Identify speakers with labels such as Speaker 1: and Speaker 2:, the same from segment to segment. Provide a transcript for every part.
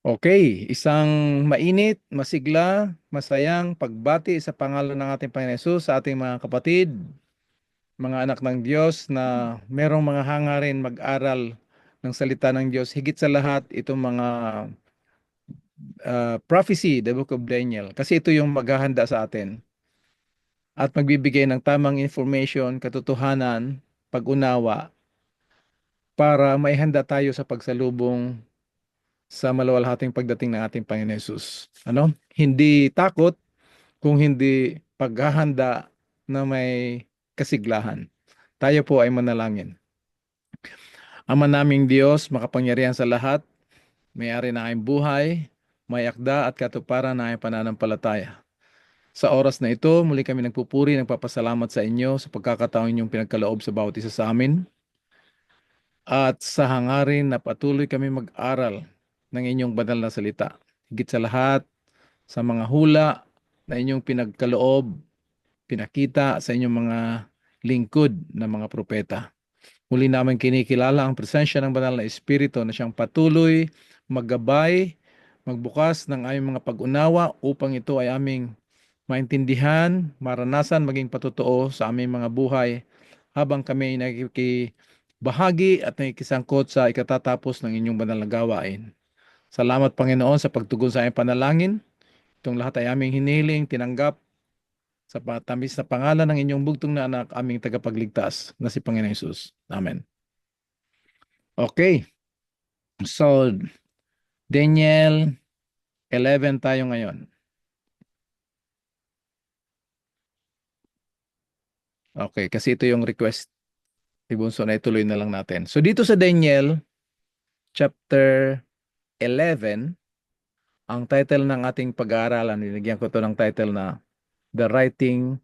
Speaker 1: Okay, isang mainit, masigla, masayang pagbati sa pangalan ng ating Panginoon Hesus sa ating mga kapatid, mga anak ng Diyos na merong mga hangarin mag-aral ng salita ng Diyos. Higit sa lahat, itong mga prophecy, the Book of Daniel. Kasi ito yung maghahanda sa atin at magbibigay ng tamang information, katotohanan, pag-unawa para maihanda tayo sa pagsalubong sa maluwalhating pagdating ng ating Panginoon Hesus. Ano? Hindi takot, kung hindi paghahanda na may kasiglahan. Tayo po ay manalangin. Ama naming Diyos, makapangyarihan sa lahat, may-ari na aming buhay, may akda at katuparan na aming pananampalataya. Sa oras na ito, muli kami nagpupuri, nagpapasalamat sa inyo sa pagkakataon inyong pinagkaloob sa bawat isa sa amin at sa hangarin na patuloy kami mag-aral ng inyong banal na salita. Higit sa lahat, sa mga hula na inyong pinagkaloob, pinakita sa inyong mga lingkod na mga propeta. Muli namin kinikilala ang presensya ng banal na Espiritu na siyang patuloy, maggabay, magbukas ng aming mga pag-unawa upang ito ay aming maintindihan, maranasan, maging patotoo sa aming mga buhay habang kami nakikibahagi at nakikisangkot sa ikatatapos ng inyong banal na gawain. Salamat Panginoon sa pagtugon sa aming panalangin. Itong lahat ay aming hiniling, tinanggap sa patamis na pangalan ng inyong bugtong na anak, aming tagapagligtas na si Panginoon Hesus. Amen. Okay, so Daniel 11 tayo ngayon. Okay, kasi ito yung request ni Bunso na ituloy na lang natin. So dito sa Daniel chapter 11, ang title ng ating pag-aaralan, binigyan ko to ng title na The Writing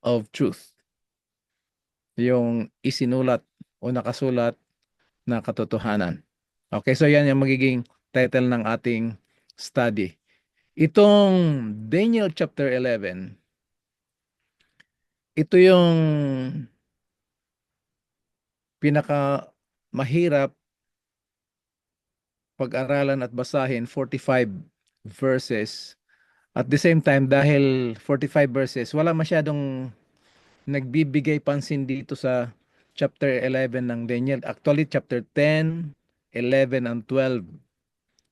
Speaker 1: of Truth. Yung isinulat o nakasulat na katotohanan. Okay, so yan yung magiging title ng ating study. Itong Daniel chapter 11, ito yung pinaka mahirap pag-aralan at basahin, 45 verses. At the same time, dahil 45 verses, wala masyadong nagbibigay pansin dito sa chapter 11 ng Daniel. Actually, chapter 10, 11, and 12.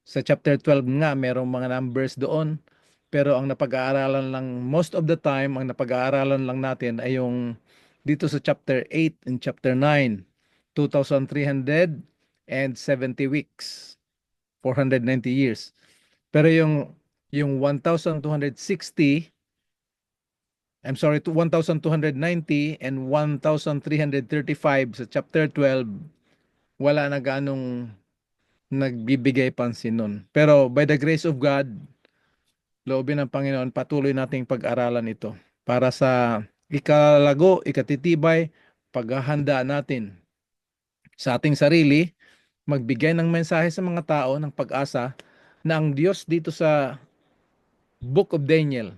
Speaker 1: Sa chapter 12 nga, merong mga numbers doon. Pero ang napag-aaralan lang, most of the time, ang napag-aaralan lang natin ay yung dito sa chapter 8 and chapter 9, 2,370 weeks, 490 years. Pero yung 1,260, I'm sorry, 1,290 and 1,335 sa chapter 12, wala na ganong nagbibigay pansin nun. Pero by the grace of God, loobin ng Panginoon, patuloy nating pag-aralan ito para sa ikalago, ikatitibay, paghahanda natin sa ating sarili, magbigay ng mensahe sa mga tao ng pag-asa na ang Diyos dito sa Book of Daniel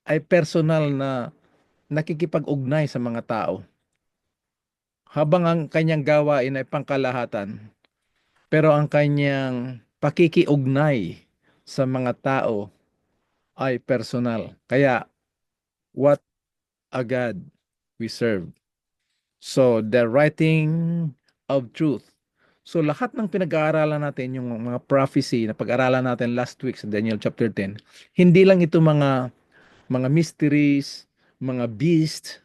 Speaker 1: ay personal na nakikipag-ugnay sa mga tao. Habang ang kanyang gawain ay pangkalahatan, pero ang kanyang pakikiugnay sa mga tao ay personal. Kaya, what a God we serve. So, the writing of truth. So, lahat ng pinag-aaralan natin, yung mga prophecy na pag-aaralan natin last week sa Daniel chapter 10, hindi lang ito mga mysteries, mga beast,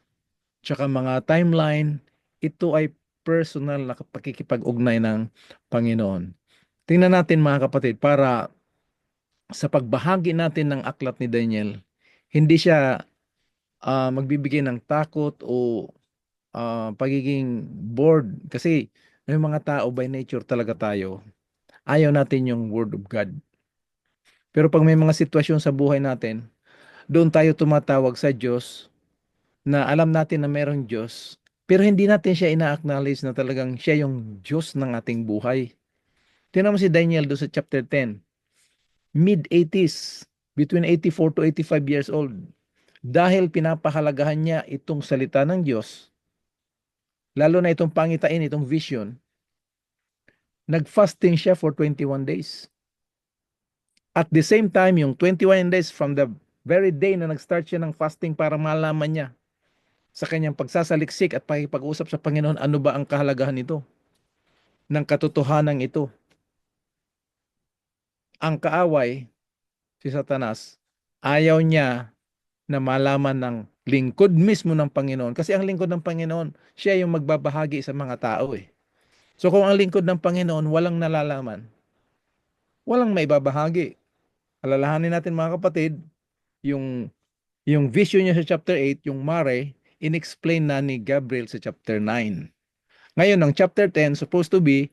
Speaker 1: tsaka mga timeline, ito ay personal na pakikipag-ugnay ng Panginoon. Tingnan natin mga kapatid, para sa pagbahagi natin ng aklat ni Daniel, hindi siya magbibigay ng takot o pagiging bored. Kasi may mga tao by nature talaga tayo, ayaw natin yung Word of God. Pero pag may mga sitwasyon sa buhay natin, doon tayo tumatawag sa Diyos na alam natin na mayroong Diyos, pero hindi natin siya ina-acknowledge na talagang siya yung Diyos ng ating buhay. Tingnan mo si Daniel doon sa chapter 10, mid-80s, between 84 to 85 years old. Dahil pinapahalagahan niya itong salita ng Diyos, lalo na itong pangitain, itong vision, nag-fasting siya for 21 days. At the same time, yung 21 days from the very day na nag-start siya ng fasting para malaman niya sa kanyang pagsasaliksik at pakipag-usap sa Panginoon, ano ba ang kahalagahan nito, ng katotohanan ito. Ang kaaway, si Satanas, ayaw niya na malaman ng lingkod mismo ng Panginoon. Kasi ang lingkod ng Panginoon, siya yung magbabahagi sa mga tao eh. So kung ang lingkod ng Panginoon walang nalalaman, walang maibabahagi. Alalahanin natin mga kapatid, yung yung vision niya sa chapter 8, yung mare, inexplain na ni Gabriel sa chapter 9. Ngayon, ang chapter 10, supposed to be,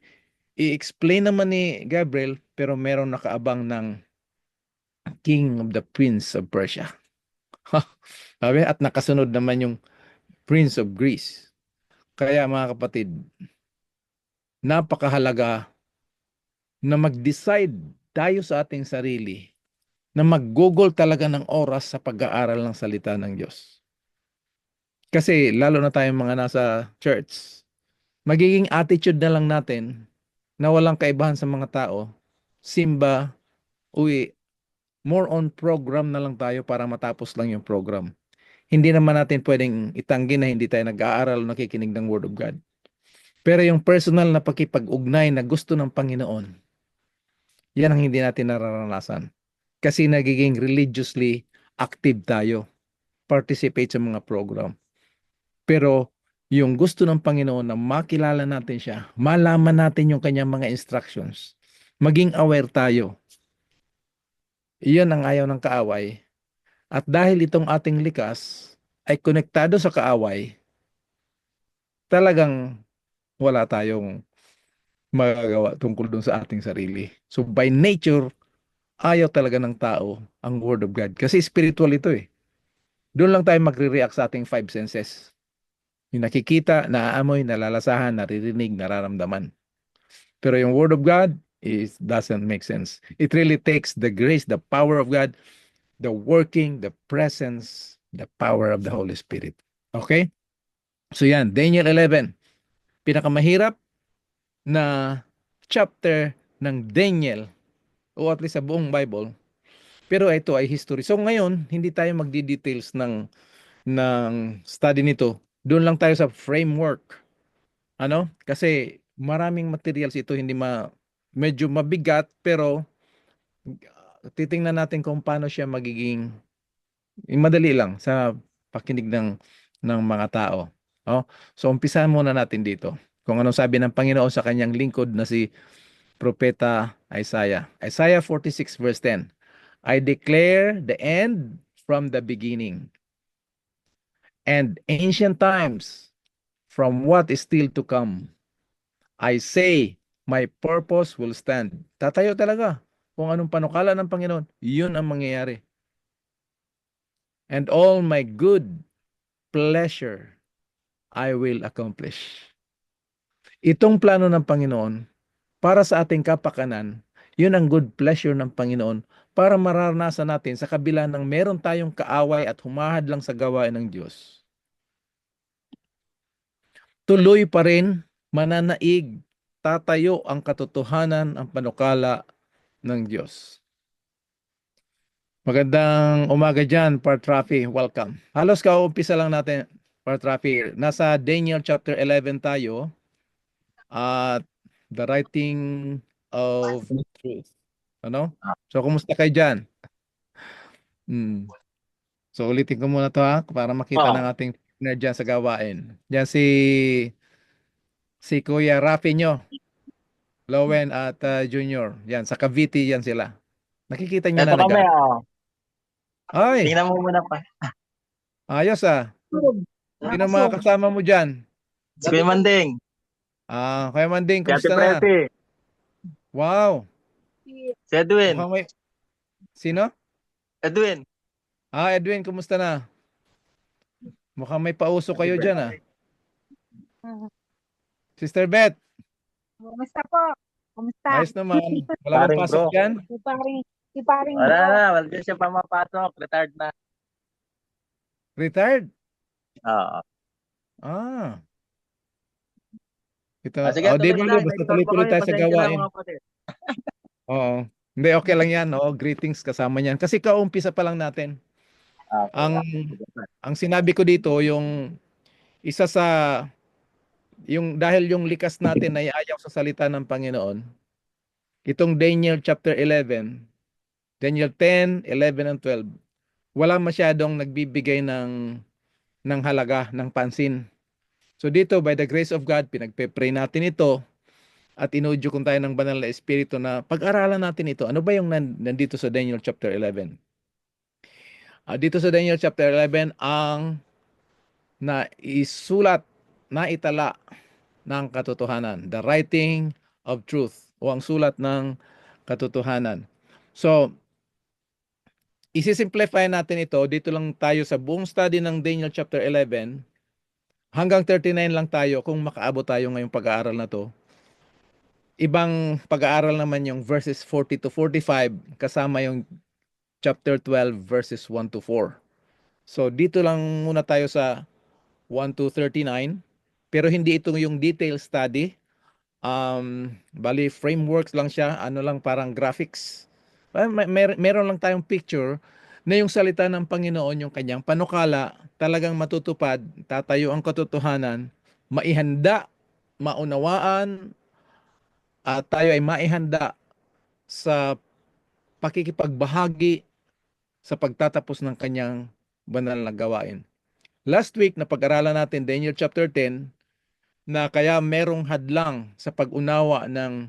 Speaker 1: i-explain naman ni Gabriel, pero meron nakaabang ng King of the Prince of Persia. Sabi, at nakasunod naman yung Prince of Greece. Kaya mga kapatid, napakahalaga na mag-decide tayo sa ating sarili na mag-google talaga ng oras sa pag-aaral ng salita ng Diyos. Kasi lalo na tayong mga nasa church, magiging attitude na lang natin na walang kaibahan sa mga tao, simba, uwi, more on program na lang tayo para matapos lang yung program. Hindi naman natin pwedeng itanggi na hindi tayo nag-aaral o nakikinig ng Word of God. Pero yung personal na pakipag-ugnay na gusto ng Panginoon, yan ang hindi natin nararanasan. Kasi nagiging religiously active tayo, participate sa mga program. Pero yung gusto ng Panginoon na makilala natin siya, malaman natin yung kanyang mga instructions, maging aware tayo. Iyon ang ayaw ng kaaway. At dahil itong ating likas ay konektado sa kaaway, talagang wala tayong magagawa tungkol dun sa ating sarili. So by nature, ayaw talaga ng tao ang Word of God. Kasi spiritual ito eh. Doon lang tayo magre-react sa ating five senses. Yung nakikita, naaamoy, nalalasahan, naririnig, nararamdaman. Pero yung Word of God doesn't make sense. It really takes the grace, the power of God, the working, the presence, the power of the Holy Spirit. Okay? So yan, Daniel 11. Pinakamahirap na chapter ng Daniel o at least sa buong Bible. Pero ito ay history. So ngayon, hindi tayo magdi-details ng study nito. Doon lang tayo sa framework. Ano? Kasi maraming materials ito, hindi medyo mabigat, pero titingnan natin kung paano siya magiging madali lang sa pakinig ng mga tao. Oh, so umpisahan muna natin dito. Kung anong sabi ng Panginoon sa kanyang lingkod na si Propeta Isaiah. Isaiah 46 verse 10. I declare the end from the beginning and ancient times from what is still to come. I say, my purpose will stand. Tatayo talaga. Kung anong panukala ng Panginoon, yun ang mangyayari. And all my good pleasure I will accomplish. Itong plano ng Panginoon para sa ating kapakanan, yun ang good pleasure ng Panginoon para mararanasan natin sa kabila ng meron tayong kaaway at humahad lang sa gawain ng Diyos. Tuloy pa rin, mananaig, tatayo ang katotohanan, ang panukala ng Diyos. Magandang umaga dyan, Partrafi. Welcome. Halos kaumpisa lang natin, Partrafi. Nasa Daniel chapter 11 tayo at the writing of truth. Ano? So, kumusta kayo dyan? So, ulitin ko muna to ha, para makita ng ating partner dyan sa gawain. Dyan si Kuya Rafi nyo, Lowen at Junior. Yan, sa Cavite yan sila. Nakikita nyo
Speaker 2: Ito
Speaker 1: na
Speaker 2: kami,
Speaker 1: nag Ay,
Speaker 2: tingnan mo muna pa.
Speaker 1: ayos ah. Sino mga kasama mo dyan?
Speaker 2: Si Kuya Manding,
Speaker 1: Kuya Manding,
Speaker 2: si Ate
Speaker 1: kumusta na?
Speaker 2: Preti,
Speaker 1: Wow,
Speaker 2: si Edwin,
Speaker 1: mukhang may... Sino?
Speaker 2: Edwin.
Speaker 1: Edwin, kumusta na? Mukhang may pauso kayo dyan ah. Sister Beth,
Speaker 3: Kumusta po? Kumusta?
Speaker 1: ayos naman. Wala bang
Speaker 2: Paring
Speaker 1: pasok
Speaker 2: bro.
Speaker 1: dyan?
Speaker 3: Si paring
Speaker 2: Wala
Speaker 3: bro.
Speaker 2: na, wala din siya pa mapasok. Retired na.
Speaker 1: Retired?
Speaker 2: Oo.
Speaker 1: Ah, ito.
Speaker 2: Sige,
Speaker 1: Di
Speaker 2: tuloy
Speaker 1: ba,
Speaker 2: tayo. May
Speaker 1: basta
Speaker 2: tour pa
Speaker 1: tuloy-tuloy
Speaker 2: kami.
Speaker 1: tayo sa
Speaker 2: Pasensya na
Speaker 1: gawain.
Speaker 2: mga kapatid.
Speaker 1: Oo. Hindi, okay lang yan. Oh, greetings kasama niyan. Kasi kaumpisa pa lang natin.
Speaker 2: Okay.
Speaker 1: Ang,
Speaker 2: Sige pa.
Speaker 1: ang sinabi ko dito, yung isa sa, yung dahil yung likas natin ay ayaw sa salita ng Panginoon, itong Daniel chapter 11, Daniel 10, 11, and 12, wala masyadong nagbibigay ng halaga, ng pansin. So dito, by the grace of God, pinagpe-pray natin ito at inuudyok tayo ng banal na espiritu na pag-aralan natin ito. Ano ba yung nandito sa Daniel chapter 11? Dito sa Daniel chapter 11, ang na isulat, na itala ng katotohanan. The writing of truth o ang sulat ng katotohanan. So, isi-simplify natin ito. Dito lang tayo sa buong study ng Daniel chapter 11. Hanggang 39 lang tayo kung makaabot tayo ngayong pag-aaral na to. Ibang pag-aaral naman yung verses 40 to 45 kasama yung chapter 12 verses 1 to 4. So dito lang muna tayo sa 1 to 39. Pero hindi ito yung detail study. Bali frameworks lang siya, ano lang parang graphics. Meron lang tayong picture na yung salita ng Panginoon, yung kanyang panukala, talagang matutupad, tatayo ang katotohanan, maihanda, maunawaan, at tayo ay maihanda sa pakikipagbahagi sa pagtatapos ng kanyang banal na gawain. Last week, na pag-aralan natin Daniel chapter 10, na kaya merong hadlang sa pag-unawa ng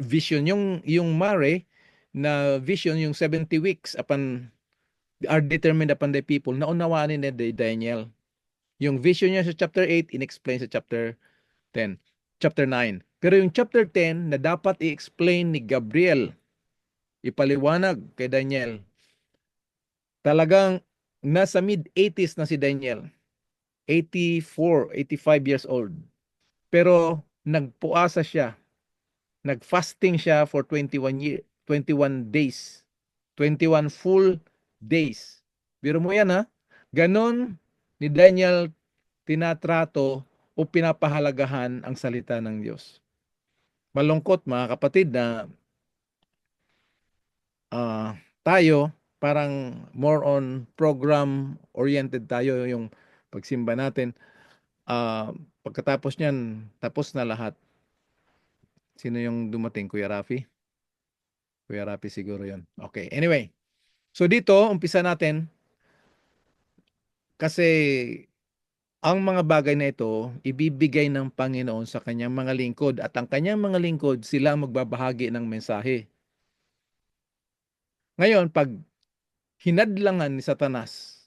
Speaker 1: vision. Yung Mare na vision, yung 70 weeks are determined upon the people, naunawaan ni Daniel. Yung vision niya sa chapter 8, in-explain sa chapter 10, chapter 9. Pero yung chapter 10 na dapat i-explain ni Gabriel, ipaliwanag kay Daniel, talagang nasa mid-80s na si Daniel. 84, 85 years old. Pero nagpuasa siya. Nag-fasting siya for 21 days. 21 full days. Biro mo yan, ha? Ganon ni Daniel tinatrato o pinapahalagahan ang salita ng Diyos. Malungkot, mga kapatid, na tayo parang more on program oriented tayo, yung pagsimba natin. Pagkatapos niyan, tapos na lahat. Sino yung dumating? Kuya Rafi? Kuya Rafi siguro yun. Okay, anyway. So dito, umpisa natin kasi ang mga bagay na ito, ibibigay ng Panginoon sa kanyang mga lingkod at ang kanyang mga lingkod, sila magbabahagi ng mensahe. Ngayon, pag hinadlangan ni Satanas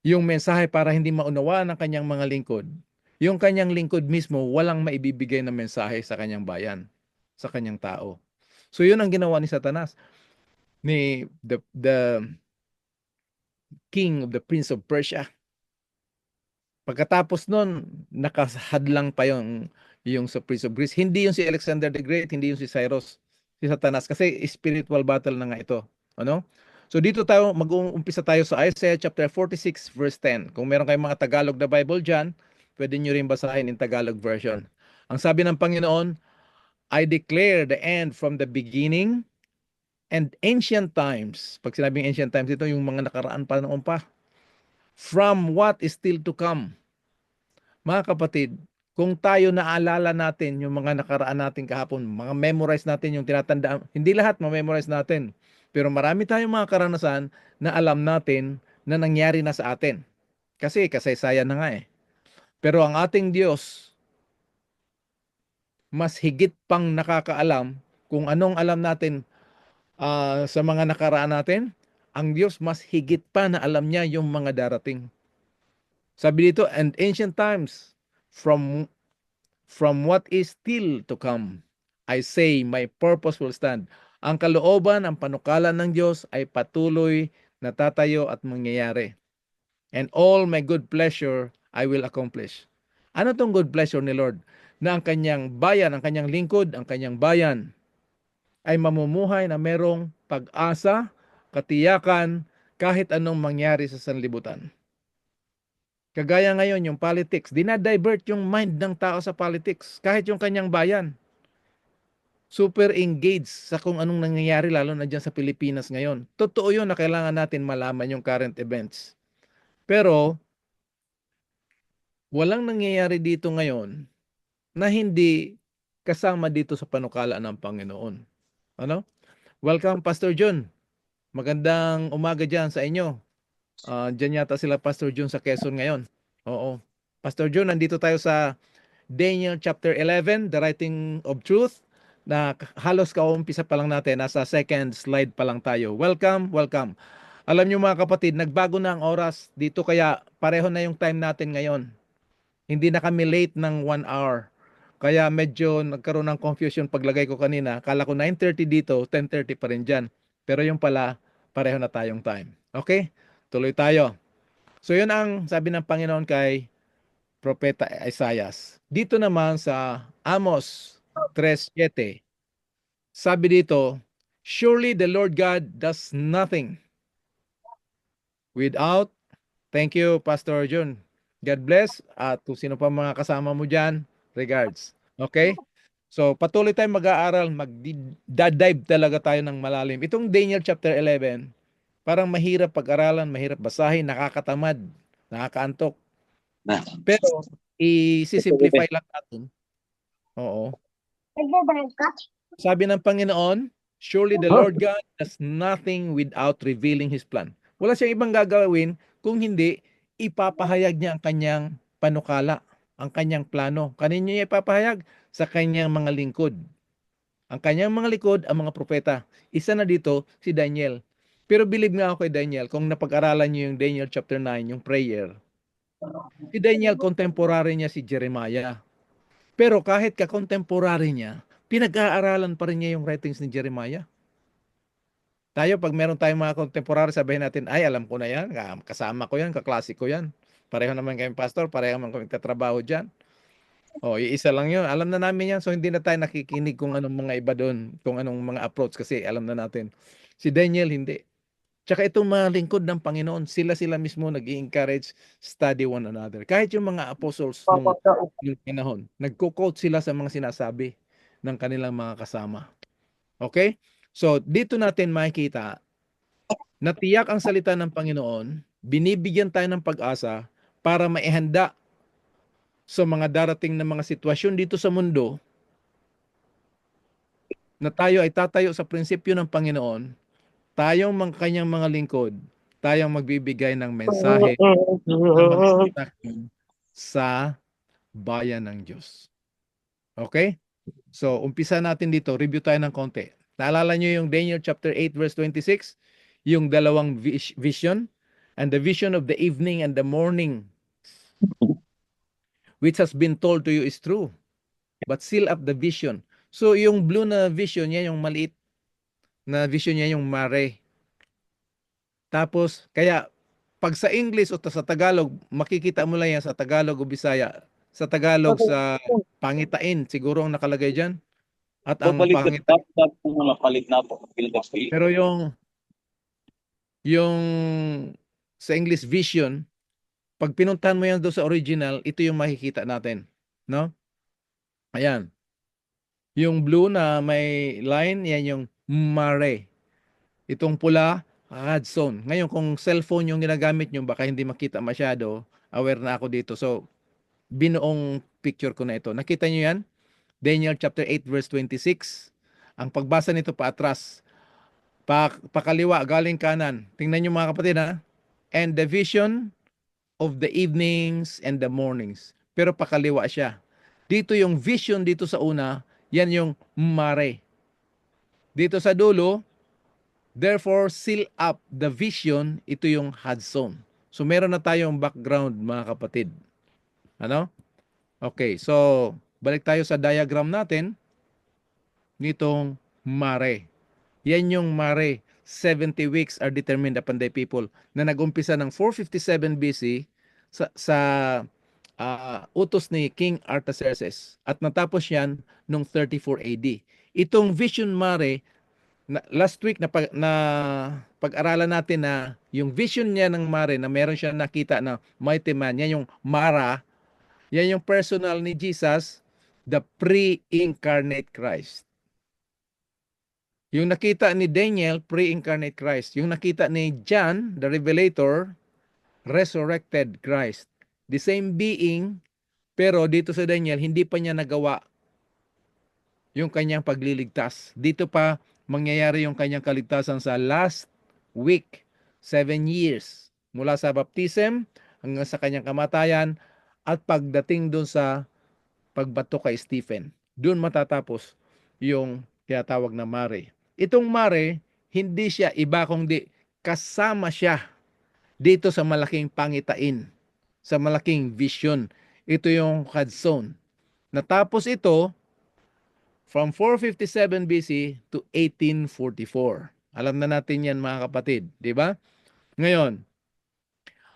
Speaker 1: yung mensahe para hindi maunawaan ng kanyang mga lingkod, yung kanyang lingkod mismo walang maibibigay na mensahe sa kanyang bayan, sa kanyang tao. So yun ang ginawa ni Satanas, ni the king of the Prince of Persia. Pagkatapos nun, nakahadlang pa yung sa Prince of Greece. Hindi yung si Alexander the Great, hindi yung si Cyrus, si Satanas, kasi spiritual battle na nga ito. Ano? So dito tayo, mag-uumpisa tayo sa Isaiah chapter 46 verse 10. Kung meron kayong mga Tagalog na Bible dyan, pwede nyo rin basahin in Tagalog version. Ang sabi ng Panginoon, I declare the end from the beginning and ancient times. Pag sinabing ancient times, ito yung mga nakaraan pa noon pa. From what is still to come. Mga kapatid, kung tayo naalala natin yung mga nakaraan natin kahapon, mga memorize natin yung tinatandaan, hindi lahat ma-memorize natin. Pero marami tayong mga karanasan na alam natin na nangyari na sa atin. Kasi kasaysayan na nga eh. Pero ang ating Diyos, mas higit pang nakakaalam kung anong alam natin sa mga nakaraan natin. Ang Diyos mas higit pa na alam niya yung mga darating. Sabi dito, and ancient times, from what is still to come, I say, my purpose will stand. Ang kalooban, ang panukalan ng Diyos ay patuloy na tatayo at mangyayari. And all my good pleasure I will accomplish. Ano tong good pleasure ni Lord? Na ang kanyang bayan, ang kanyang lingkod, ang kanyang bayan ay mamumuhay na merong pag-asa, katiyakan, kahit anong mangyari sa sanlibutan. Kagaya ngayon, yung politics, dinadivert yung mind ng tao sa politics, kahit yung kanyang bayan. super engaged sa kung anong nangyayari lalo na dyan sa Pilipinas ngayon. Totoo yun na kailangan natin malaman yung current events. Pero walang nangyayari dito ngayon na hindi kasama dito sa panukala ng Panginoon. Ano? Welcome, Pastor John. Magandang umaga dyan sa inyo. Dyan yata sila Pastor John sa Quezon ngayon. Oo. Pastor John, nandito tayo sa Daniel chapter 11, the writing of truth, na halos kaumpisa pa lang natin, nasa second slide pa lang tayo. Welcome, welcome. Alam nyo mga kapatid, nagbago na ang oras dito kaya pareho na yung time natin ngayon. Hindi na kami late ng 1 hour. Kaya medyo nagkaroon ng confusion paglagay ko kanina. Kala ko 9:30 dito, 10:30 pa rin dyan. Pero yung pala, pareho na tayong time. Okay? Tuloy tayo. So yun ang sabi ng Panginoon kay Propeta Isaias. Dito naman sa Amos 3:7, sabi dito, surely the Lord God does nothing without, thank you Pastor John, God bless, at kung sino pa mga kasama mo dyan, regards. Okay? So patuloy tayong mag-aaral, mag-dive talaga tayo ng malalim. Itong Daniel chapter 11, parang mahirap pag-aralan, mahirap basahin, nakakatamad, nakakaantok. Pero i-simplify lang natin. Oo.
Speaker 3: Nagbabayad ka?
Speaker 1: Sabi ng Panginoon, surely the Lord God does nothing without revealing His plan. Wala siyang ibang gagawin kung hindi ipapahayag niya ang kanyang panukala, ang kanyang plano. Kanino niya ipapahayag? Sa kanyang mga lingkod. Ang kanyang mga likod, ang mga propeta. Isa na dito, si Daniel. Pero believe nga ako kay Daniel, kung napag-aralan niyo yung Daniel chapter 9, yung prayer, si Daniel, contemporary niya si Jeremiah. Pero kahit ka-contemporary niya, pinag-aaralan pa rin niya yung writings ni Jeremiah. Tayo, pag meron tayong mga contemporary, sabihin natin, ay, alam ko na yan, kasama ko yan, kaklase ko yan. Pareho naman kayong pastor, pareho naman kami tatrabaho dyan. O, iisa lang yun. Alam na namin yan, so hindi na tayo nakikinig kung anong mga iba doon, kung anong mga approach, kasi alam na natin. Si Daniel, hindi. Tsaka itong mga lingkod ng Panginoon, sila mismo nag-i-encourage, study one another. Kahit yung mga apostles nung panahon, nagko-quote sila sa mga sinasabi ng kanilang mga kasama. Okay? So, dito natin makikita na tiyak ang salita ng Panginoon, binibigyan tayo ng pag-asa para maihanda sa mga darating na mga sitwasyon dito sa mundo na tayo ay tatayo sa prinsipyo ng Panginoon, tayong mga kanyang mga lingkod, tayong magbibigay ng mensahe na magsisakin sa bayan ng Diyos. Okay? So, umpisa natin dito. Review tayo ng konti. Naalala nyo yung Daniel chapter 8 verse 26? Yung dalawang vision? And the vision of the evening and the morning, which has been told to you is true. But seal up the vision. So, yung blue na vision niya, yung maliit na vision niya, yung mare. Tapos, kaya, pag sa English o sa Tagalog, makikita mo lang yan sa Tagalog o Bisaya. Sa Tagalog, sa pangitain, siguro ang nakalagay dyan. At ang pangitain. Pero yung sa English vision, pag pinuntahan mo yan doon sa original, ito yung makikita natin. No? Ayan. Yung blue na may line, yan yung mare. Itong pula, Hudson. Ngayon, kung cellphone yung ginagamit nyo, baka hindi makita masyado. Aware na ako dito. So, binuong picture ko na ito. Nakita nyo yan? Daniel chapter 8 verse 26. Ang pagbasa nito pa atras. Pakaliwa, galing kanan. Tingnan nyo mga kapatid ha. And the vision of the evenings and the mornings. Pero pakaliwa siya. Dito yung vision dito sa una, yan yung mare. Dito sa dulo, therefore seal up the vision, ito yung Hudson. So meron na tayong background mga kapatid. Ano? Okay, so balik tayo sa diagram natin nitong mare. Yan yung mare. 70 weeks are determined upon the people na nag-umpisa ng 457 BC sa utos ni King Artaxerxes at natapos yan noong 34 AD. Itong vision mare, last week na pag-aralan natin na yung vision niya ng mare na meron siya nakita na mighty man, yan yung Mara, yan yung personal ni Jesus, the pre-incarnate Christ. Yung nakita ni Daniel, pre-incarnate Christ. Yung nakita ni John, the Revelator, resurrected Christ. The same being, pero dito sa Daniel, hindi pa niya nagawa yung kanyang pagliligtas. Dito pa mangyayari yung kanyang kaligtasan sa last week, 7 years. Mula sa baptism hanggang sa kanyang kamatayan at pagdating doon sa pagbato kay Stephen. Doon matatapos yung tinatawag na mare. Itong mare, hindi siya iba kundi kasama siya dito sa malaking pangitain, sa malaking vision. Ito yung Hudson. Natapos ito from 457 BC to 1844. Alam na natin yan mga kapatid, di ba? Ngayon,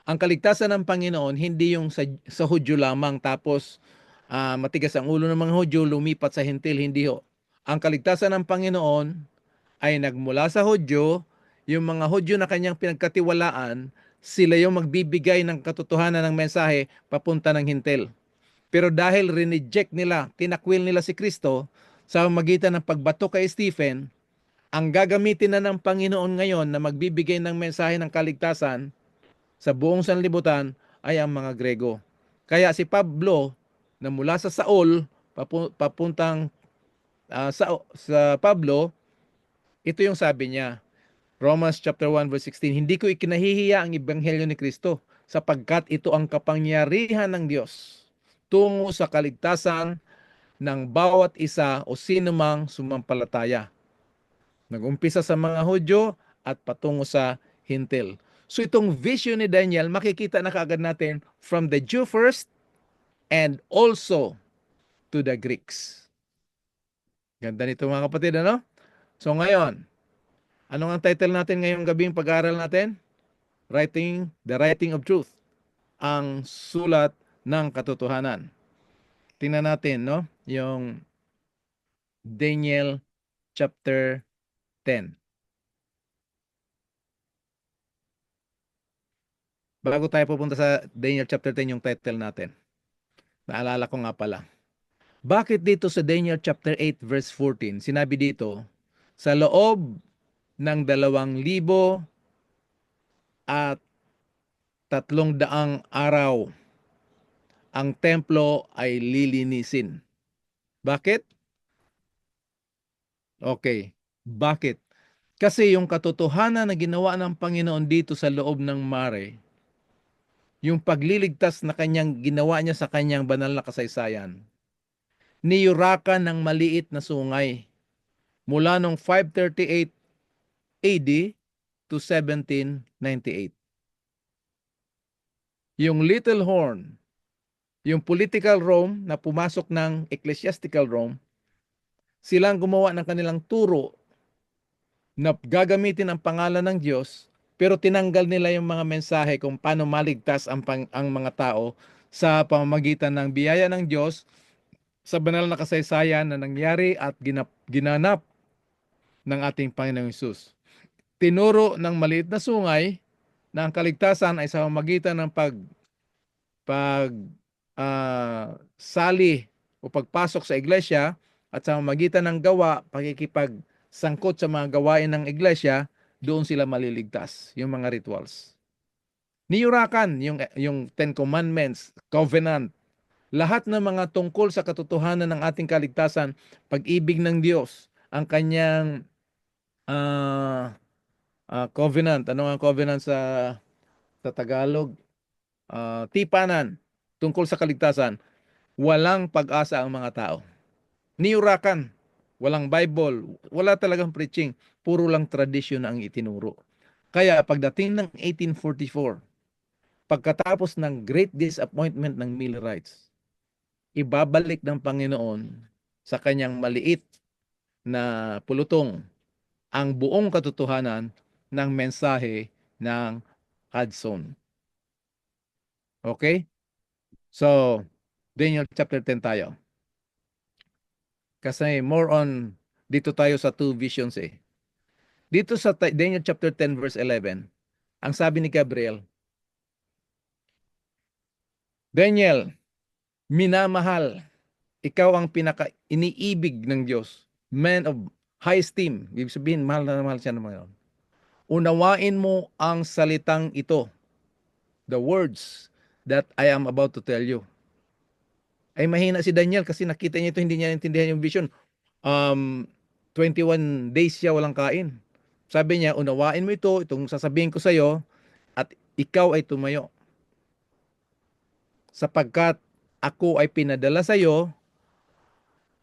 Speaker 1: ang kaligtasan ng Panginoon hindi yung sa Hudyo lamang tapos matigas ang ulo ng mga Hudyo lumipat sa Hintil, hindi ho. Ang kaligtasan ng Panginoon ay nagmula sa Hudyo, yung mga Hudyo na kanyang pinagkatiwalaan, sila yung magbibigay ng katotohanan ng mensahe papunta ng Hintil. Pero dahil rineject nila, tinakwil nila si Kristo sa magitan ng pagbato kay Stephen, ang gagamitin na ng Panginoon ngayon na magbibigay ng mensahe ng kaligtasan sa buong sanlibutan ay ang mga Grego. Kaya si Pablo na mula sa Saul papuntang sa Pablo, ito yung sabi niya, Romans chapter 1 verse 16, hindi ko ikinahihiya ang ebanghelyo ni Kristo sapagkat ito ang kapangyarihan ng Diyos tungo sa kaligtasan ng bawat isa o sino mang sumampalataya. Nag-umpisa sa mga Hudyo at patungo sa Hintil. So itong vision ni Daniel, makikita na kaagad natin from the Jew first and also to the Greeks. Ganda nito mga kapatid, ano? So ngayon, anong ang title natin ngayong gabing pag-aaral natin? The Writing of Truth. Ang sulat ng katotohanan. Tingnan natin, no? Yung Daniel chapter 10. Bago tayo pupunta sa Daniel chapter 10, yung title natin. Naalala ko nga pala. Bakit dito sa Daniel chapter 8 verse 14, sinabi dito, sa loob ng 2,000 at 300 araw, ang templo ay lilinisin. Bakit? Okay. Bakit? Kasi yung katotohanan na ginawa ng Panginoon dito sa loob ng mare, yung pagliligtas na kanyang ginawa niya sa kanyang banal na kasaysayan, niyurakan ng maliit na sungay mula noong 538 AD to 1798. Yung Little Horn, yung political Rome na pumasok ng ecclesiastical Rome, silang gumawa ng kanilang turo na gagamitin ang pangalan ng Diyos, pero tinanggal nila yung mga mensahe kung paano maligtas ang mga tao sa pamamagitan ng biyaya ng Diyos sa banal na kasaysayan na nangyari at ginanap ng ating Panginoong Hesus. Tinuro ng maliit na sungay na ang kaligtasan ay sa pamamagitan ng pag sali o pagpasok sa iglesia at sa pamamagitan ng gawa, pakikipagsangkot sa mga gawain ng iglesia, doon sila maliligtas, yung mga rituals. Niyurakan yung Ten Commandments, Covenant, lahat ng mga tungkol sa katotohanan ng ating kaligtasan, pag-ibig ng Diyos, ang kanyang covenant. Ano ang covenant sa Tagalog? Tipanan tungkol sa kaligtasan. Walang pag-asa ang mga tao. Niyurakan. Walang Bible. Wala talagang preaching. Puro lang tradisyon ang itinuro. Kaya pagdating ng 1844, pagkatapos ng great disappointment ng Millerites, ibabalik ng Panginoon sa kanyang maliit na pulutong ang buong katotohanan ng mensahe ng Hudson. Okay? So, Daniel chapter 10 tayo. Kasi more on, dito tayo sa two visions eh. Dito sa Daniel chapter 10 verse 11, ang sabi ni Gabriel, Daniel, minamahal, ikaw ang pinaka-iniibig ng Diyos, man of high esteem. Ibig sabihin, mahal na mahal siya ng Panginoon. Unawain mo ang salitang ito, the words that I am about to tell you. Ay mahina si Daniel kasi nakita niya ito, hindi niya intindihan yung vision. 21 days siya walang kain. Sabi niya, unawain mo ito, itong sasabihin ko sa iyo, at ikaw ay tumayo. Sapagkat ako ay pinadala sa iyo,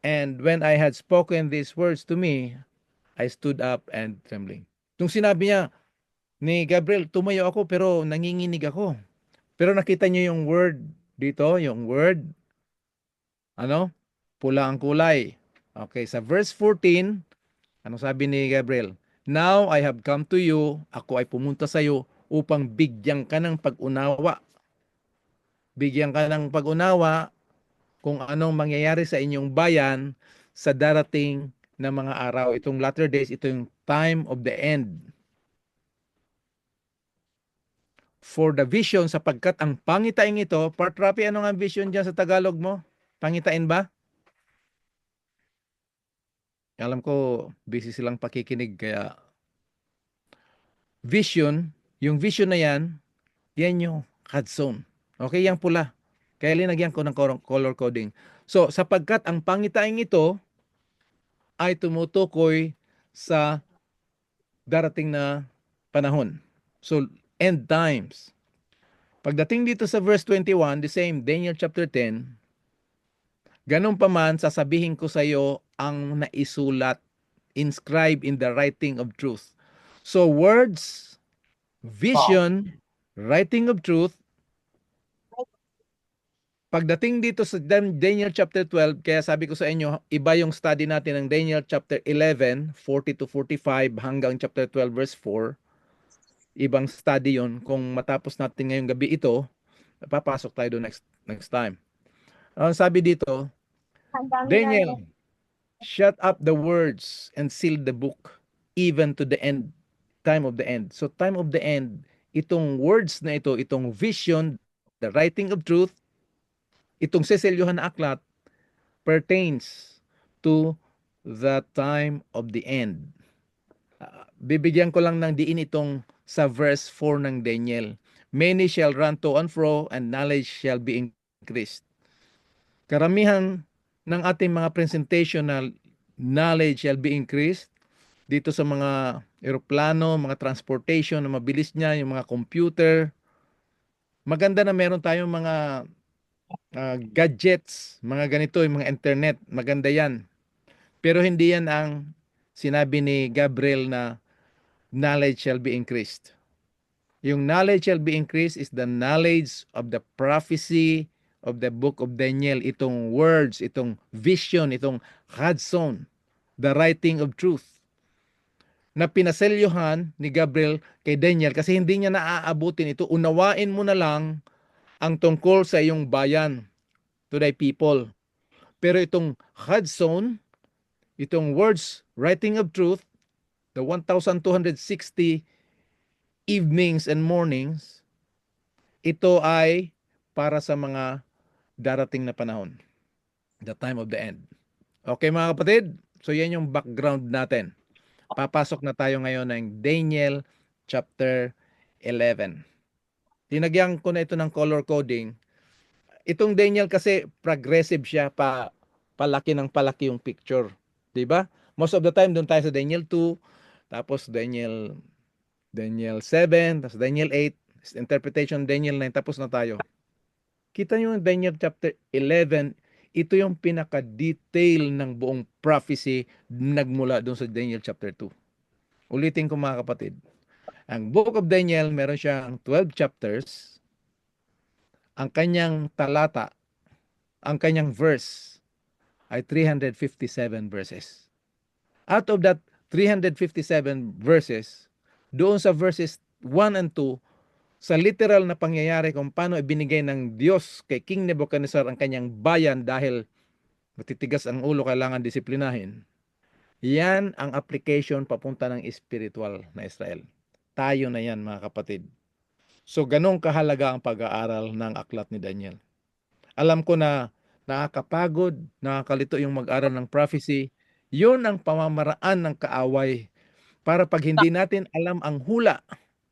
Speaker 1: and when I had spoken these words to me, I stood up and trembling. Nung sinabi niya ni Gabriel, tumayo ako pero nanginginig ako. Pero nakita niyo yung word dito, yung word, ano? Pula ang kulay. Okay, sa verse 14, anong sabi ni Gabriel? Now I have come to you, ako ay pumunta sa iyo upang bigyan ka ng pag-unawa. Bigyan ka ng pag-unawa kung anong mangyayari sa inyong bayan sa darating na mga araw. Itong latter days, ito yung time of the end. For the vision, sapagkat ang pangitain ito, Part Rapi, ano nga ang vision dyan sa Tagalog mo? Pangitain ba? Alam ko, busy silang pakikinig, kaya vision, yung vision na yan yung Hudson. Okay, yung pula. Kaya linagyan ko ng color coding. So, sapagkat ang pangitain ito ay tumutukoy sa darating na panahon. So, end times. Pagdating dito sa verse 21, the same, Daniel chapter 10, ganun pa man, sasabihin ko sa iyo ang naisulat, inscribed in the writing of truth. So, words, vision, writing of truth. Pagdating dito sa Daniel chapter 12, kaya sabi ko sa inyo, iba yung study natin ng Daniel chapter 11, 40 to 45 hanggang chapter 12 verse 4. Ibang study yon. Kung matapos natin ngayong gabi ito, papasok tayo doon next time. Ang sabi dito,
Speaker 3: Ang dami
Speaker 1: Daniel, shut up the words and seal the book even to the end, time of the end. So time of the end, itong words na ito, itong vision, the writing of truth, itong seselyuhan na aklat pertains to the time of the end. Bibigyan ko lang ng diin itong sa verse 4 ng Daniel. Many shall run to and fro, and knowledge shall be increased. Karamihan ng ating mga presentation na knowledge shall be increased dito sa mga eroplano, mga transportation na mabilis niya, yung mga computer. Maganda na meron tayong mga gadgets, mga ganito, yung mga internet, maganda yan. Pero hindi yan ang sinabi ni Gabriel na knowledge shall be increased. Yung knowledge shall be increased is the knowledge of the prophecy of the book of Daniel. Itong words, itong vision, itong Hudson, the writing of truth, na pinaselyuhan ni Gabriel kay Daniel kasi hindi niya naaabutin ito. Unawain mo na lang ang tungkol sa iyong bayan, to thy people. Pero itong Hudson, itong words, writing of truth, the 1,260 evenings and mornings, ito ay para sa mga darating na panahon. The time of the end. Okay mga kapatid? So yan yung background natin. Papasok na tayo ngayon ng Daniel chapter 11. Tinagyan ko na ito ng color coding. Itong Daniel kasi progressive siya, palaki ng palaki yung picture. 'Di ba? Most of the time doon tayo sa Daniel 2, tapos Daniel 7, tapos Daniel 8, interpretation Daniel 9, tapos na tayo. Kita niyo yung Daniel chapter 11, ito yung pinaka-detail ng buong prophecy nagmula doon sa Daniel chapter 2. Ulitin ko mga kapatid. Ang Book of Daniel, meron siyang 12 chapters. Ang kanyang talata, ang kanyang verse ay 357 verses. Out of that 357 verses, doon sa verses 1 and 2, sa literal na pangyayari kung paano ibinigay ng Diyos kay King Nebuchadnezzar ang kanyang bayan dahil matitigas ang ulo, kailangan disiplinahin. Yan ang application papunta ng spiritual na Israel. Tayo na yan mga kapatid. So ganong kahalaga ang pag-aaral ng aklat ni Daniel. Alam ko na nakakapagod, nakakalito yung mag-aral ng prophecy. Yun ang pamamaraan ng kaaway para pag hindi natin alam ang hula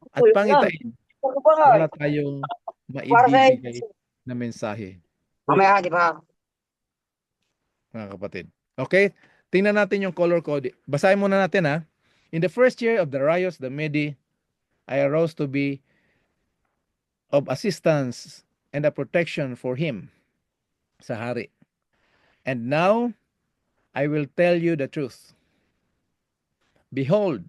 Speaker 1: at pangitain, wala tayong maibibigay na mensahe,
Speaker 4: Mamaya, di ba?
Speaker 1: mga kapatid. Okay? Tingnan natin yung color code. Basahin muna natin ha. In the first year of Darius the Mede, I arose to be of assistance and a protection for him sa hari. And now, I will tell you the truth. Behold,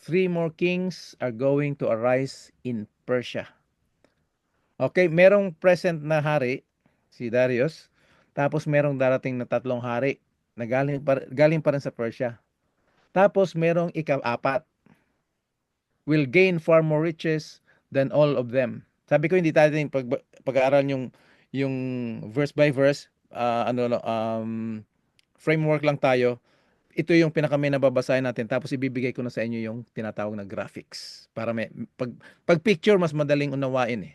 Speaker 1: 3 more kings are going to arise in Persia. Okay, merong present na hari, si Darius, tapos merong darating na 3 hari na galing pa rin sa Persia. Tapos merong ika-4, will gain far more riches than all of them. Sabi ko hindi tayo pag-aaral yung verse by verse, framework lang tayo. Ito yung pinaka may nababasahin natin, tapos ibibigay ko na sa inyo yung tinatawag na graphics para pag picture mas madaling unawain eh.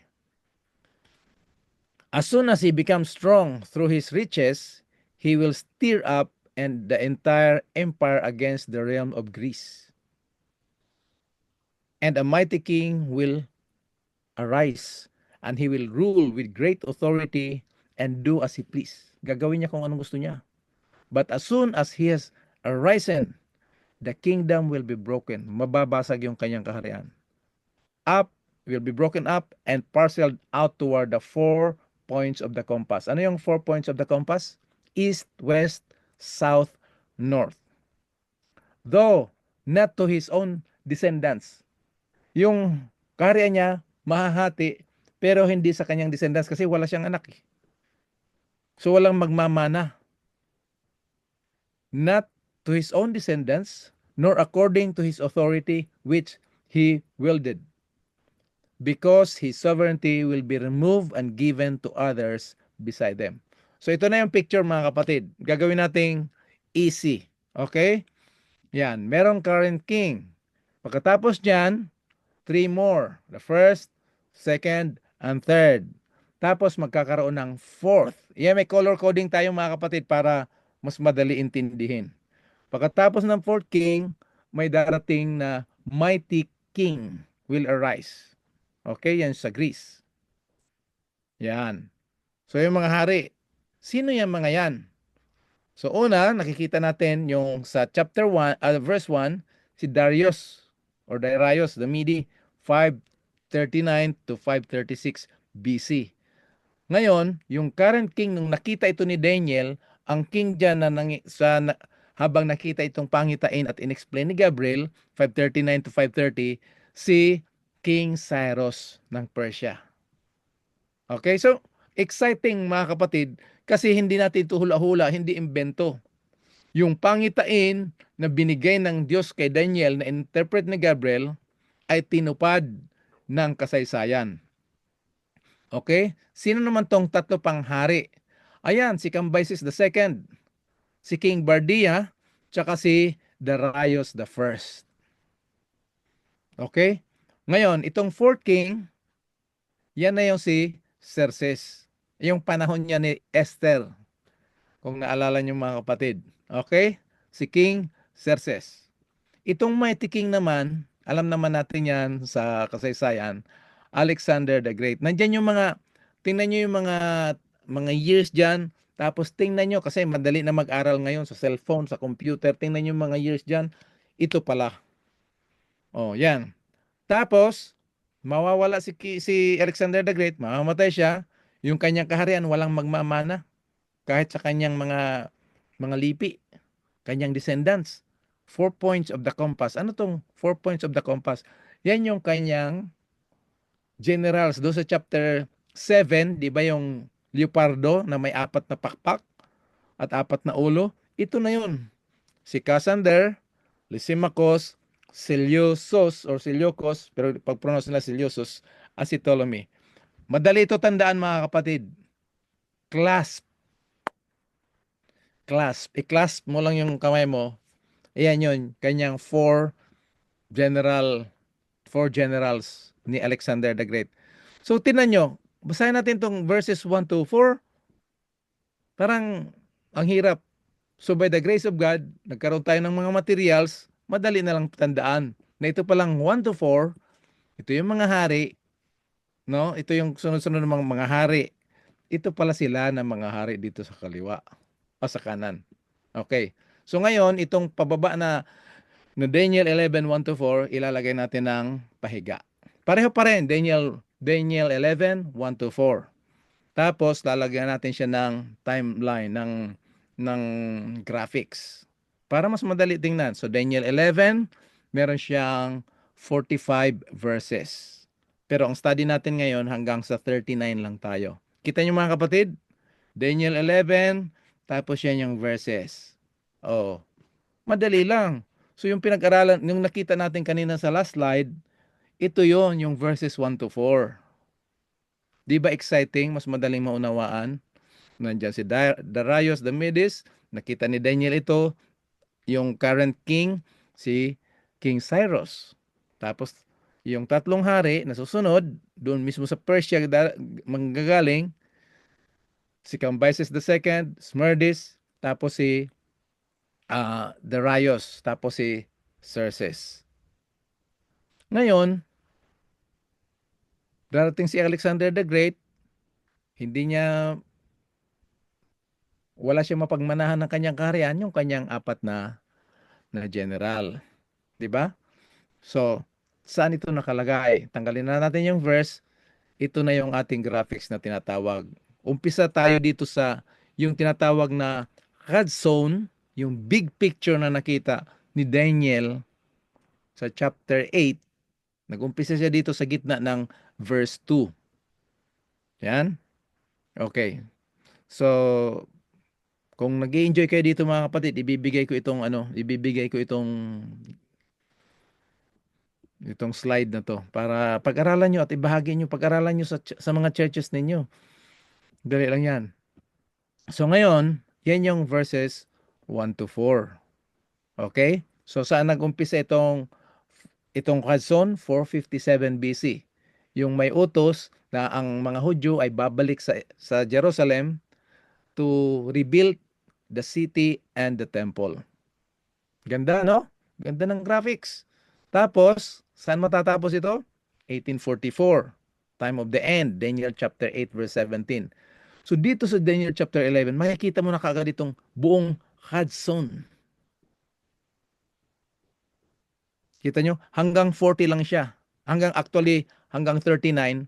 Speaker 1: As soon as he becomes strong through his riches, he will stir up and the entire empire against the realm of Greece. And a mighty king will arise, and he will rule with great authority and do as he please. Gagawin niya kung anong gusto niya. But as soon as he has arisen, the kingdom will be broken. Mababasag yung kanyang kaharian. Will be broken up and parceled out toward the 4 points of the compass. Ano yung 4 points of the compass? East, west, south, north. Though not to his own descendants. Yung kaharian niya mahahati, pero hindi sa kanyang descendants kasi wala siyang anak eh. So walang magmamana. Not to his own descendants, nor according to his authority which he wielded, because his sovereignty will be removed and given to others beside them. So ito na yung picture mga kapatid. Gagawin nating easy. Okay? Yan. Merong current king. Pagkatapos dyan, 3 more. The first, second, and third. Tapos magkakaroon ng fourth. Yan, may color coding tayo mga kapatid para mas madali intindihin. Pagkatapos ng fourth king, may darating na mighty king will arise. Okay, yan sa Greece. Yan. So yung mga hari, sino yung mga yan? So una, nakikita natin yung sa chapter 1, verse 1, si Darius or Darius the Mede, 539 to 536 BC. Ngayon, yung current king, nung nakita ito ni Daniel, ang king dyan habang nakita itong pangitain at inexplain ni Gabriel, 539 to 530, si King Cyrus ng Persia. Okay, so exciting mga kapatid, kasi hindi natin ito hula-hula, hindi imbento. Yung pangitain na binigay ng Diyos kay Daniel na interpret ni Gabriel ay tinupad ng kasaysayan. Okay? Sino naman tong 3 pang hari? Ayan, si Cambyses II, si King Bardia, tsaka si Darius I. Okay? Ngayon, itong 4th king, yan na yung si Xerxes. Yung panahon niya ni Esther. Kung naalala niyo mga kapatid. Okay? Si King Xerxes. Itong mighty king naman, alam naman natin yan sa kasaysayan, Alexander the Great. Nandiyan yung tingnan nyo yung mga years dyan, tapos tingnan nyo, kasi madali na mag-aral ngayon sa cellphone, sa computer, tingnan nyo yung mga years dyan, ito pala. Oh, yan. Tapos, mawawala si Alexander the Great, mamamatay siya, yung kanyang kaharian walang magmamana, kahit sa kanyang mga lipi, kanyang descendants. 4 points of the compass. Ano tong 4 points of the compass? Yan yung kanyang generals. Doon sa chapter 7, di ba yung leopardo na may 4 na pakpak at 4 na ulo? Ito na yun. Si Cassander, Lysimachus, Seleucus or Seleucus, pero pag-pronounce nila Seleucus, at si Ptolemy. Madali ito tandaan mga kapatid. Clasp. I-clasp mo lang yung kamay mo. Ayan yun, kanyang 4 generals ni Alexander the Great. So, tinan nyo, basahin natin itong verses 1 to 4. Parang, ang hirap. So by the grace of God, nagkaroon tayo ng mga materials, madali na lang tandaan na ito palang 1 to 4, ito yung mga hari, no? Ito yung sunod-sunod ng mga hari. Ito pala sila na mga hari dito sa kaliwa o sa kanan. Okay. So ngayon, itong pababa na Daniel 11, 1 to 4, ilalagay natin ng pahiga. Pareho pa rin, Daniel 11, 1 to 4. Tapos, lalagyan natin siya ng timeline, ng graphics. Para mas madali tingnan. So, Daniel 11, meron siyang 45 verses. Pero ang study natin ngayon hanggang sa 39 lang tayo. Kita niyo mga kapatid? Daniel 11, tapos yan yung verses. Oh, madali lang. So, yung pinag-aralan, yung nakita natin kanina sa last slide, ito yon yung verses 1 to 4. Di ba exciting? Mas madaling maunawaan. Nandiyan si Darius the Medes. Nakita ni Daniel ito. Yung current king, si King Cyrus. Tapos, yung tatlong hari na susunod, doon mismo sa Persia manggagaling, si Cambyses II, Smerdis, tapos si Darius, tapos si Xerxes. Ngayon, darating si Alexander the Great, hindi niya wala siyang mapagmanahan ng kanyang kaharian, yung kanyang apat na general. 'Di ba? So, saan ito nakalagay? Tanggalin na natin yung verse. Ito na yung ating graphics na tinatawag. Umpisa tayo dito sa yung tinatawag na red zone, yung big picture na nakita ni Daniel sa chapter 8. Nag-umpisa siya dito sa gitna ng verse 2. Yan. Okay. So, kung nag-enjoy kayo dito mga kapatid, ibibigay ko itong slide na to para pag-aralan nyo at ibahagi nyo pag-aralan nyo sa mga churches ninyo. Dali lang yan. So ngayon, yan yung verses 1 to 4. Okay? So saan nag-umpisa itong Quezon? 457 BC. Yung may utos na ang mga Hudyo ay babalik sa Jerusalem to rebuild the city and the temple. Ganda, no? Ganda ng graphics. Tapos, saan matatapos ito? 1844, time of the end, Daniel chapter 8 verse 17. So dito sa Daniel chapter 11, makikita mo na kaagad itong buong Hudson. Kita nyo? Hanggang 40 lang siya. Hanggang 39.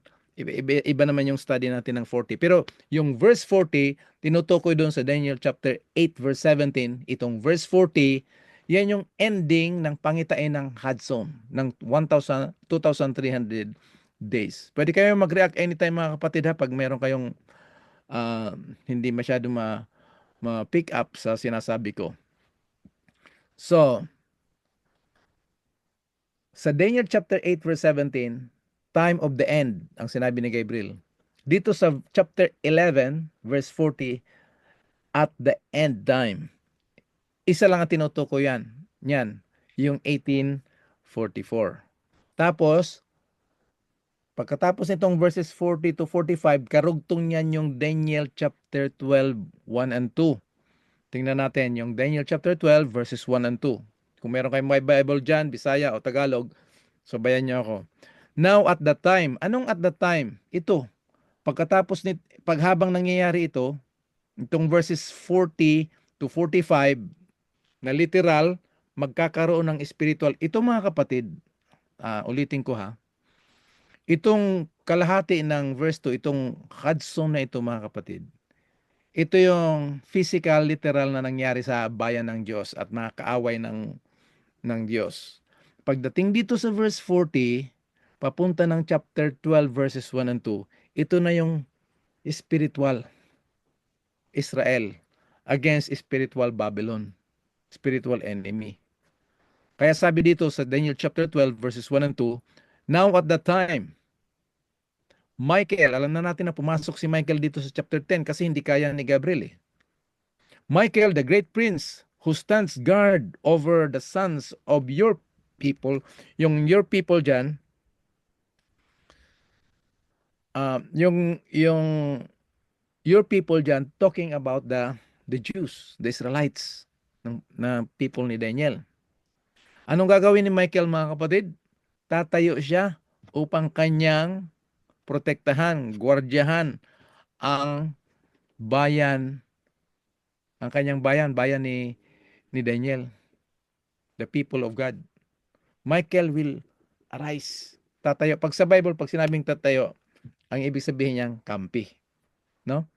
Speaker 1: Iba naman yung study natin ng 40. Pero yung verse 40, tinutukoy doon sa Daniel chapter 8 verse 17. Itong verse 40, yan yung ending ng pangitain ng Hudson ng 2,300 days. Pwede kayo mag-react anytime mga kapatid ha pag meron kayong hindi masyado ma-pick up sa sinasabi ko. So, sa Daniel chapter 8 verse 17, time of the end, ang sinabi ni Gabriel. Dito sa chapter 11 verse 40, at the end time. Isa lang ang tinutukoy yan. Yan, yung 1844. Tapos, pagkatapos nitong verses 40 to 45, karugtong niyan yung Daniel chapter 12, 1 and 2. Tingnan natin yung Daniel chapter 12 verses 1 and 2. Kung meron kayong may Bible dyan, Bisaya o Tagalog, sabayan niyo ako. Now at that time, anong at that time? Ito, paghabang nangyayari ito, itong verses 40 to 45, na literal, magkakaroon ng spiritual. Ito mga kapatid, ulitin ko ha, itong kalahati ng verse 2, itong Hudson na ito mga kapatid, ito yung physical, literal na nangyari sa bayan ng Diyos at mga kaaway ng Diyos. Pagdating dito sa verse 40, papunta ng chapter 12 verses 1 and 2, ito na yung spiritual Israel against spiritual Babylon, spiritual enemy. Kaya sabi dito sa Daniel chapter 12 verses 1 and 2, now at that time, Michael, alam na natin na pumasok si Michael dito sa chapter 10 kasi hindi kaya ni Gabriel eh. Michael, the great prince, who stands guard over the sons of your people. Yung your people dyan, yung your people dyan, talking about the Jews, the Israelites, na people ni Daniel. Anong gagawin ni Michael, mga kapatid? Tatayo siya upang kanyang protektahan, gwardyahan ang bayan, ang kanyang bayan ni Daniel, the people of God. Michael will arise. Tatayo. Pag sa Bible, pag sinabing tatayo, ang ibig sabihin niyang kampi. No?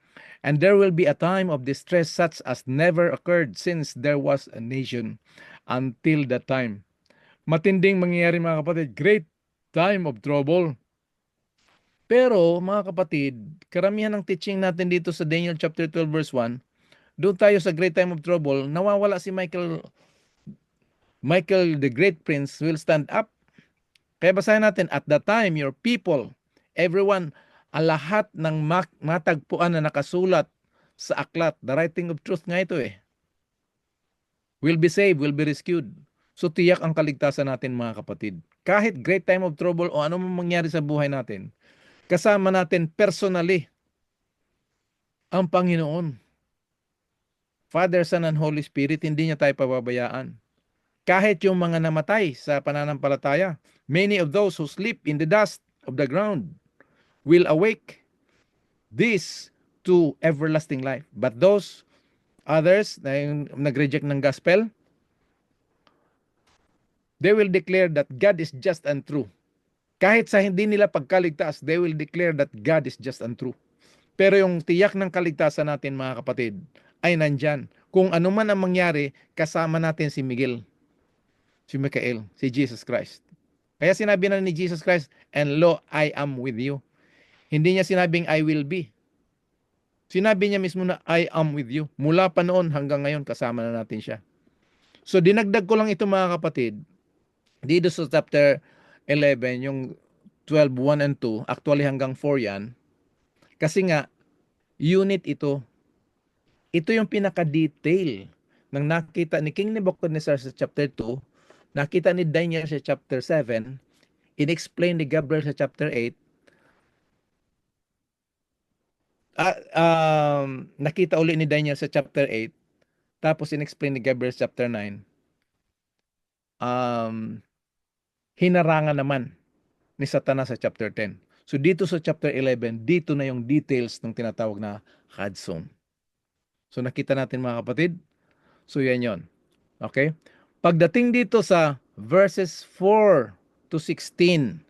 Speaker 1: And there will be a time of distress such as never occurred since there was a nation until that time. Matinding mangyayari, mga kapatid. Great time of trouble. Pero, mga kapatid, karamihan ng teaching natin dito sa Daniel chapter 12 verse 1, doon tayo sa great time of trouble, nawawala si Michael. Michael, the great prince, will stand up. Kaya basahin natin, at that time, your people, everyone, ang lahat ng matagpuan na nakasulat sa aklat, the writing of truth nga ito will be saved, will be rescued. So tiyak ang kaligtasan natin, mga kapatid. Kahit great time of trouble o ano mang mangyari sa buhay natin, kasama natin personally ang Panginoon. Father, Son, and Holy Spirit, hindi niya tayo pababayaan. Kahit yung mga namatay sa pananampalataya, many of those who sleep in the dust of the ground will awake this to everlasting life. But those others na yung nag-reject ng gospel, they will declare that God is just and true. Kahit sa hindi nila pagkaligtas, they will declare that God is just and true. Pero yung tiyak ng kaligtasan natin, mga kapatid, ay nandyan. Kung ano man ang mangyari, kasama natin si Miguel, si Michael, si Jesus Christ. Kaya sinabi na ni Jesus Christ, and lo, I am with you. Hindi niya sinabing I will be. Sinabi niya mismo na I am with you. Mula pa noon hanggang ngayon, kasama na natin siya. So dinagdag ko lang ito, mga kapatid, dito sa chapter 11, yung 12, 1 and 2, actually hanggang 4 yan. Kasi nga, unit ito. Ito yung pinaka-detail ng nakita ni King Nebuchadnezzar sa chapter 2, nakita ni Daniel sa chapter 7, in-explain ni Gabriel sa chapter 8, nakita uli ni Daniel sa chapter 8, tapos in-explain ni Gabriel sa chapter 9, hinarangan naman ni Satanas sa chapter 10. So dito sa chapter 11, dito na yung details ng tinatawag na Hadzone. So nakita natin, mga kapatid. So yan yon. Okay? Pagdating dito sa verses 4 to 16,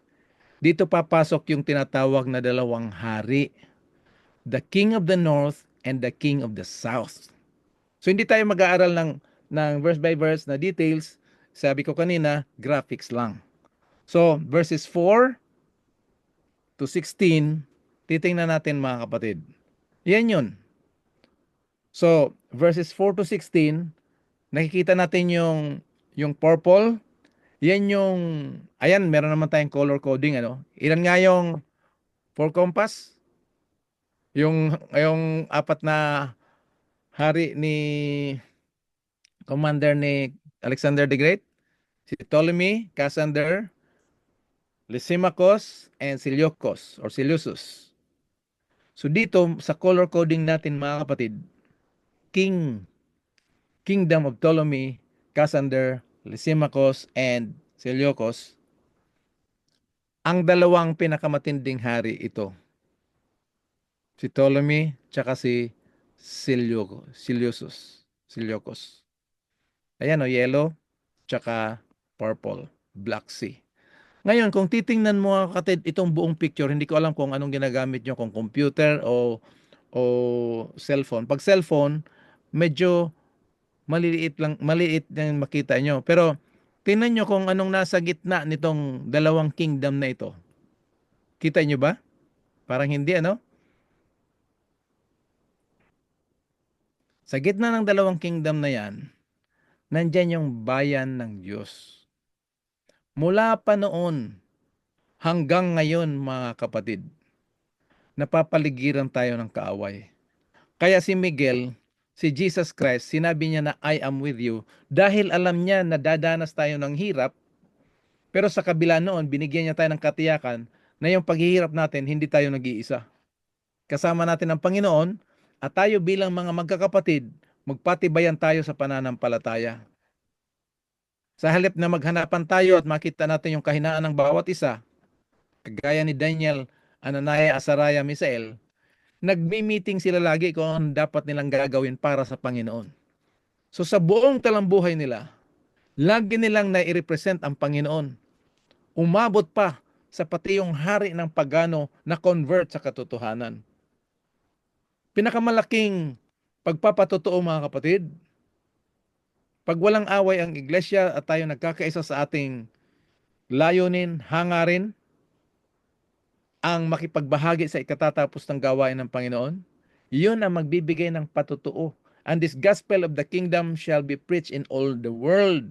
Speaker 1: dito papasok yung tinatawag na dalawang hari. The king of the north and the king of the south. So hindi tayo mag-aaral ng verse by verse na details. Sabi ko kanina, graphics lang. So verses 4 to 16, titingnan natin, mga kapatid. Yan yun. So, verses 4 to 16, nakikita natin yung purple. Yan yung, ayan, meron naman tayong color coding, ano? Ilan nga yung 4 compass? Yung apat na hari ni commander ni Alexander the Great? Si Ptolemy, Cassander, Lysimachus, and Seleucus or Seleucus. So dito sa color coding natin, mga kapatid, Kingdom of Ptolemy, Cassander, Lysimachus, and Seleucus, ang dalawang pinakamatinding hari ito. Si Ptolemy, tsaka si Seleucus. Ayan, yellow, tsaka purple, Black Sea. Ngayon, kung titingnan mo, kapatid, itong buong picture, hindi ko alam kung anong ginagamit nyo, kung computer o cellphone. Pag cellphone, medyo maliit yung makita nyo. Pero, tingnan nyo kung anong nasa gitna nitong dalawang kingdom na ito. Kita nyo ba? Parang hindi, ano? Sa gitna ng dalawang kingdom na yan, nandyan yung bayan ng Diyos. Mula pa noon hanggang ngayon, mga kapatid, napapaligiran tayo ng kaaway. Kaya si Miguel, si Jesus Christ, sinabi niya na I am with you dahil alam niya na dadanas tayo ng hirap, pero sa kabila noon, binigyan niya tayo ng katiyakan na yung paghihirap natin, hindi tayo nag-iisa. Kasama natin ang Panginoon at tayo bilang mga magkakapatid, magpatibayan tayo sa pananampalataya. Sa halip na maghanapan tayo at makita natin yung kahinaan ng bawat isa, kagaya ni Daniel, Ananias, Azariah, Misael, nagmi-meeting sila lagi kung ano dapat nilang gagawin para sa Panginoon. So sa buong talambuhay nila, lagi nilang nai-represent ang Panginoon. Umabot pa sa pati yung hari ng pagano na convert sa katotohanan. Pinakamalaking pagpapatotoo mga kapatid, pag walang away ang iglesia at tayo nagkakaisa sa ating layunin, hangarin, ang makipagbahagi sa ikatatapos ng gawain ng Panginoon, yun ang magbibigay ng patutuo. And this gospel of the kingdom shall be preached in all the world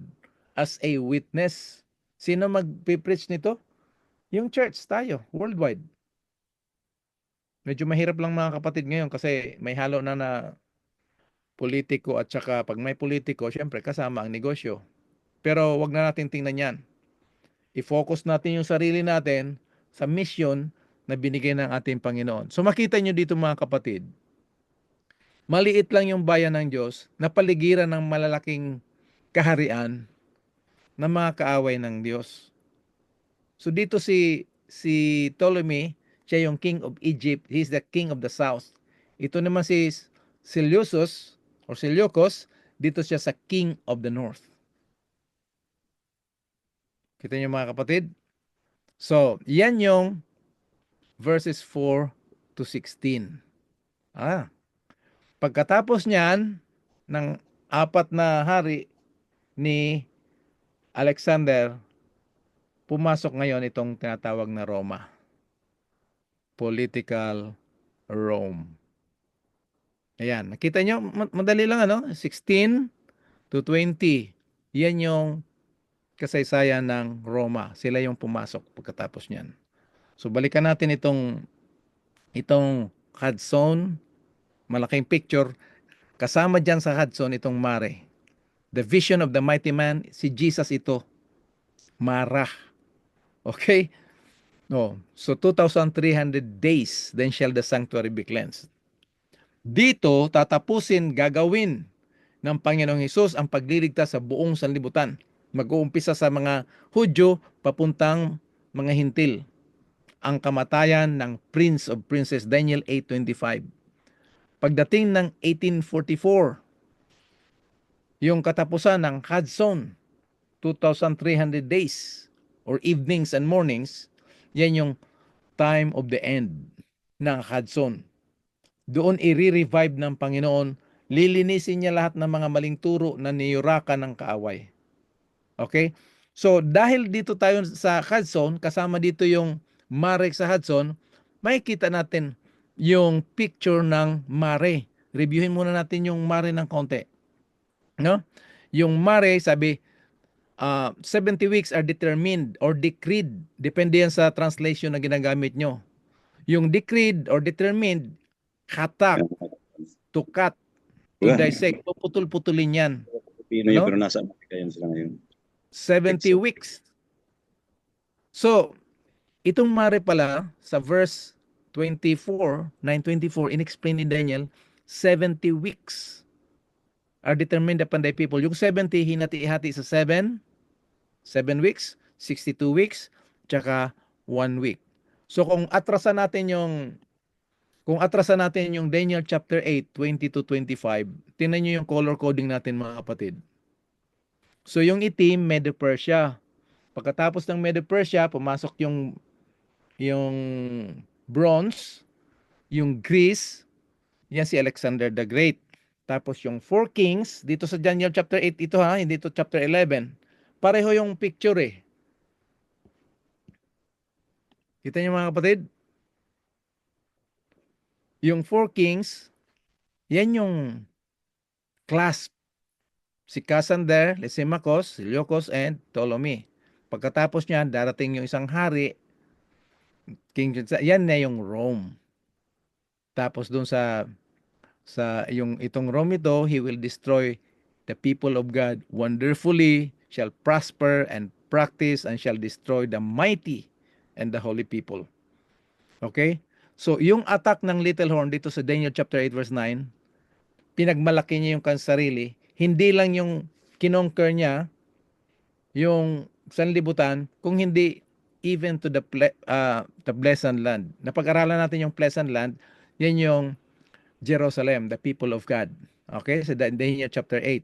Speaker 1: as a witness. Sino magpipreach nito? Yung church tayo, worldwide. Medyo mahirap lang mga kapatid ngayon kasi may halo na politiko at saka pag may politiko, syempre kasama ang negosyo. Pero wag na natin tingnan yan. I-focus natin yung sarili natin sa mission na binigay ng ating Panginoon. So makita nyo dito mga kapatid, maliit lang yung bayan ng Diyos na paligiran ng malalaking kaharian na mga kaaway ng Diyos. So dito si Ptolemy, siya yung king of Egypt, he's the king of the south. Ito naman si Seleucus or Seleucus, dito siya sa king of the north. Kita niyo mga kapatid? So, yan yung verses 4 to 16. Pagkatapos niyan, ng 4 na hari ni Alexander, pumasok ngayon itong tinatawag na Roma. Political Rome. Ayan, nakita nyo, madali lang ano, 16 to 20. Yan yung kasaysayan ng Roma. Sila yung pumasok pagkatapos niyan. So balikan natin itong Hudson, malaking picture. Kasama dyan sa Hudson itong mare. The vision of the mighty man, si Jesus ito. Mara. Okay? No. So 2,300 days, then shall the sanctuary be cleansed. Dito, tatapusin, gagawin ng Panginoong Hesus ang pagliligtas sa buong sanlibutan. Mag-uumpisa sa mga Hudyo, papuntang mga Hintil. Ang kamatayan ng Prince of Princes, Daniel 8:25. Pagdating ng 1844, yung katapusan ng Hudson, 2,300 days or evenings and mornings, yan yung time of the end ng Hudson. Doon i-revive ng Panginoon, lilinisin niya lahat ng mga maling turo na niyurakan ng kaaway. Okay? So, dahil dito tayo sa Hudson, kasama dito yung mare sa Hudson, makikita natin yung picture ng mare. Reviewin muna natin yung mare ng konti. No? Yung mare, sabi, 70 weeks are determined or decreed. Depende yan sa translation na ginagamit nyo. Yung decreed or determined, hatak, to cut, to dissect. Puputol-putulin yan.
Speaker 4: Pino yun, pero nasa Amerika yan sila ngayon.
Speaker 1: 70 weeks. So, itong mare pala, sa verse 24, 9:24, in-explain ni Daniel, 70 weeks are determined upon thy people. Yung 70, hinati-hati sa 7 weeks, 62 weeks, tsaka 1 week. So kung atrasan natin yung Daniel chapter 8, 20 to 25, tingnan nyo yung color coding natin mga kapatid. So yung itim, Medo-Persia. Pagkatapos ng Medo-Persia, pumasok yung bronze, yung Greece, yan si Alexander the Great. Tapos yung 4 kings, dito sa Daniel chapter 8, ito ha, hindi ito chapter 11. Pareho yung picture eh. Kita niyo mga kapatid? Yung 4 kings, yan yung clasp. Si Cassander, Lysimachus, Seleucus, and Ptolemy. Pagkatapos niyan, darating yung isang hari, King John, yan na yung Rome. Tapos dun sa yung itong Rome ito, he will destroy the people of God wonderfully, shall prosper and practice, and shall destroy the mighty and the holy people. Okay? So, yung attack ng little horn dito sa Daniel chapter 8 verse 9, pinagmalaki niya yung kanyang sarili. Hindi lang yung kinonquer niya yung sanlibutan, kung hindi even to the pleasant land. Napag-aralan natin yung pleasant land, yan yung Jerusalem, the people of God. Okay? So Nehemiah chapter 8.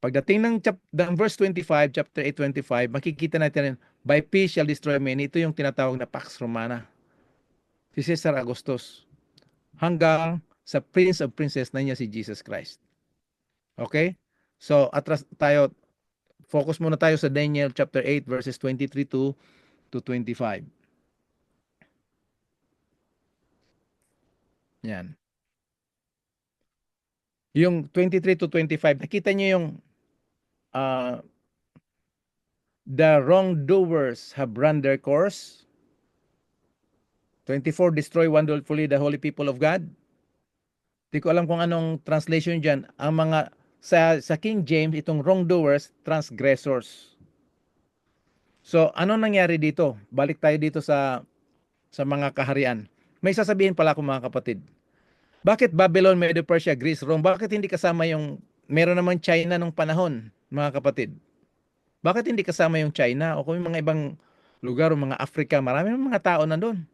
Speaker 1: Pagdating ng verse 25, chapter 8, 25, makikita natin, by peace shall destroy many. Ito yung tinatawag na Pax Romana. Si Caesar Augustus. Hanggang sa Prince of Princes na niya si Jesus Christ. Okay? So, atras tayo, focus muna tayo sa Daniel chapter 8, verses 23 to 25. Yan. Yung 23 to 25, nakita niyo yung the wrongdoers have run their course. 24, destroy wonderfully the holy people of God. Di ko alam kung anong translation dyan. Ang mga, sa King James, itong wrongdoers, transgressors. So, ano nangyari dito? Balik tayo dito sa mga kaharian. May sasabihin pala ako mga kapatid. Bakit Babylon, Medo Persia, Greece, Rome? Bakit hindi kasama yung, meron naman China nung panahon, mga kapatid? Bakit hindi kasama yung China o kung yung mga ibang lugar o mga Africa, marami mga tao na doon.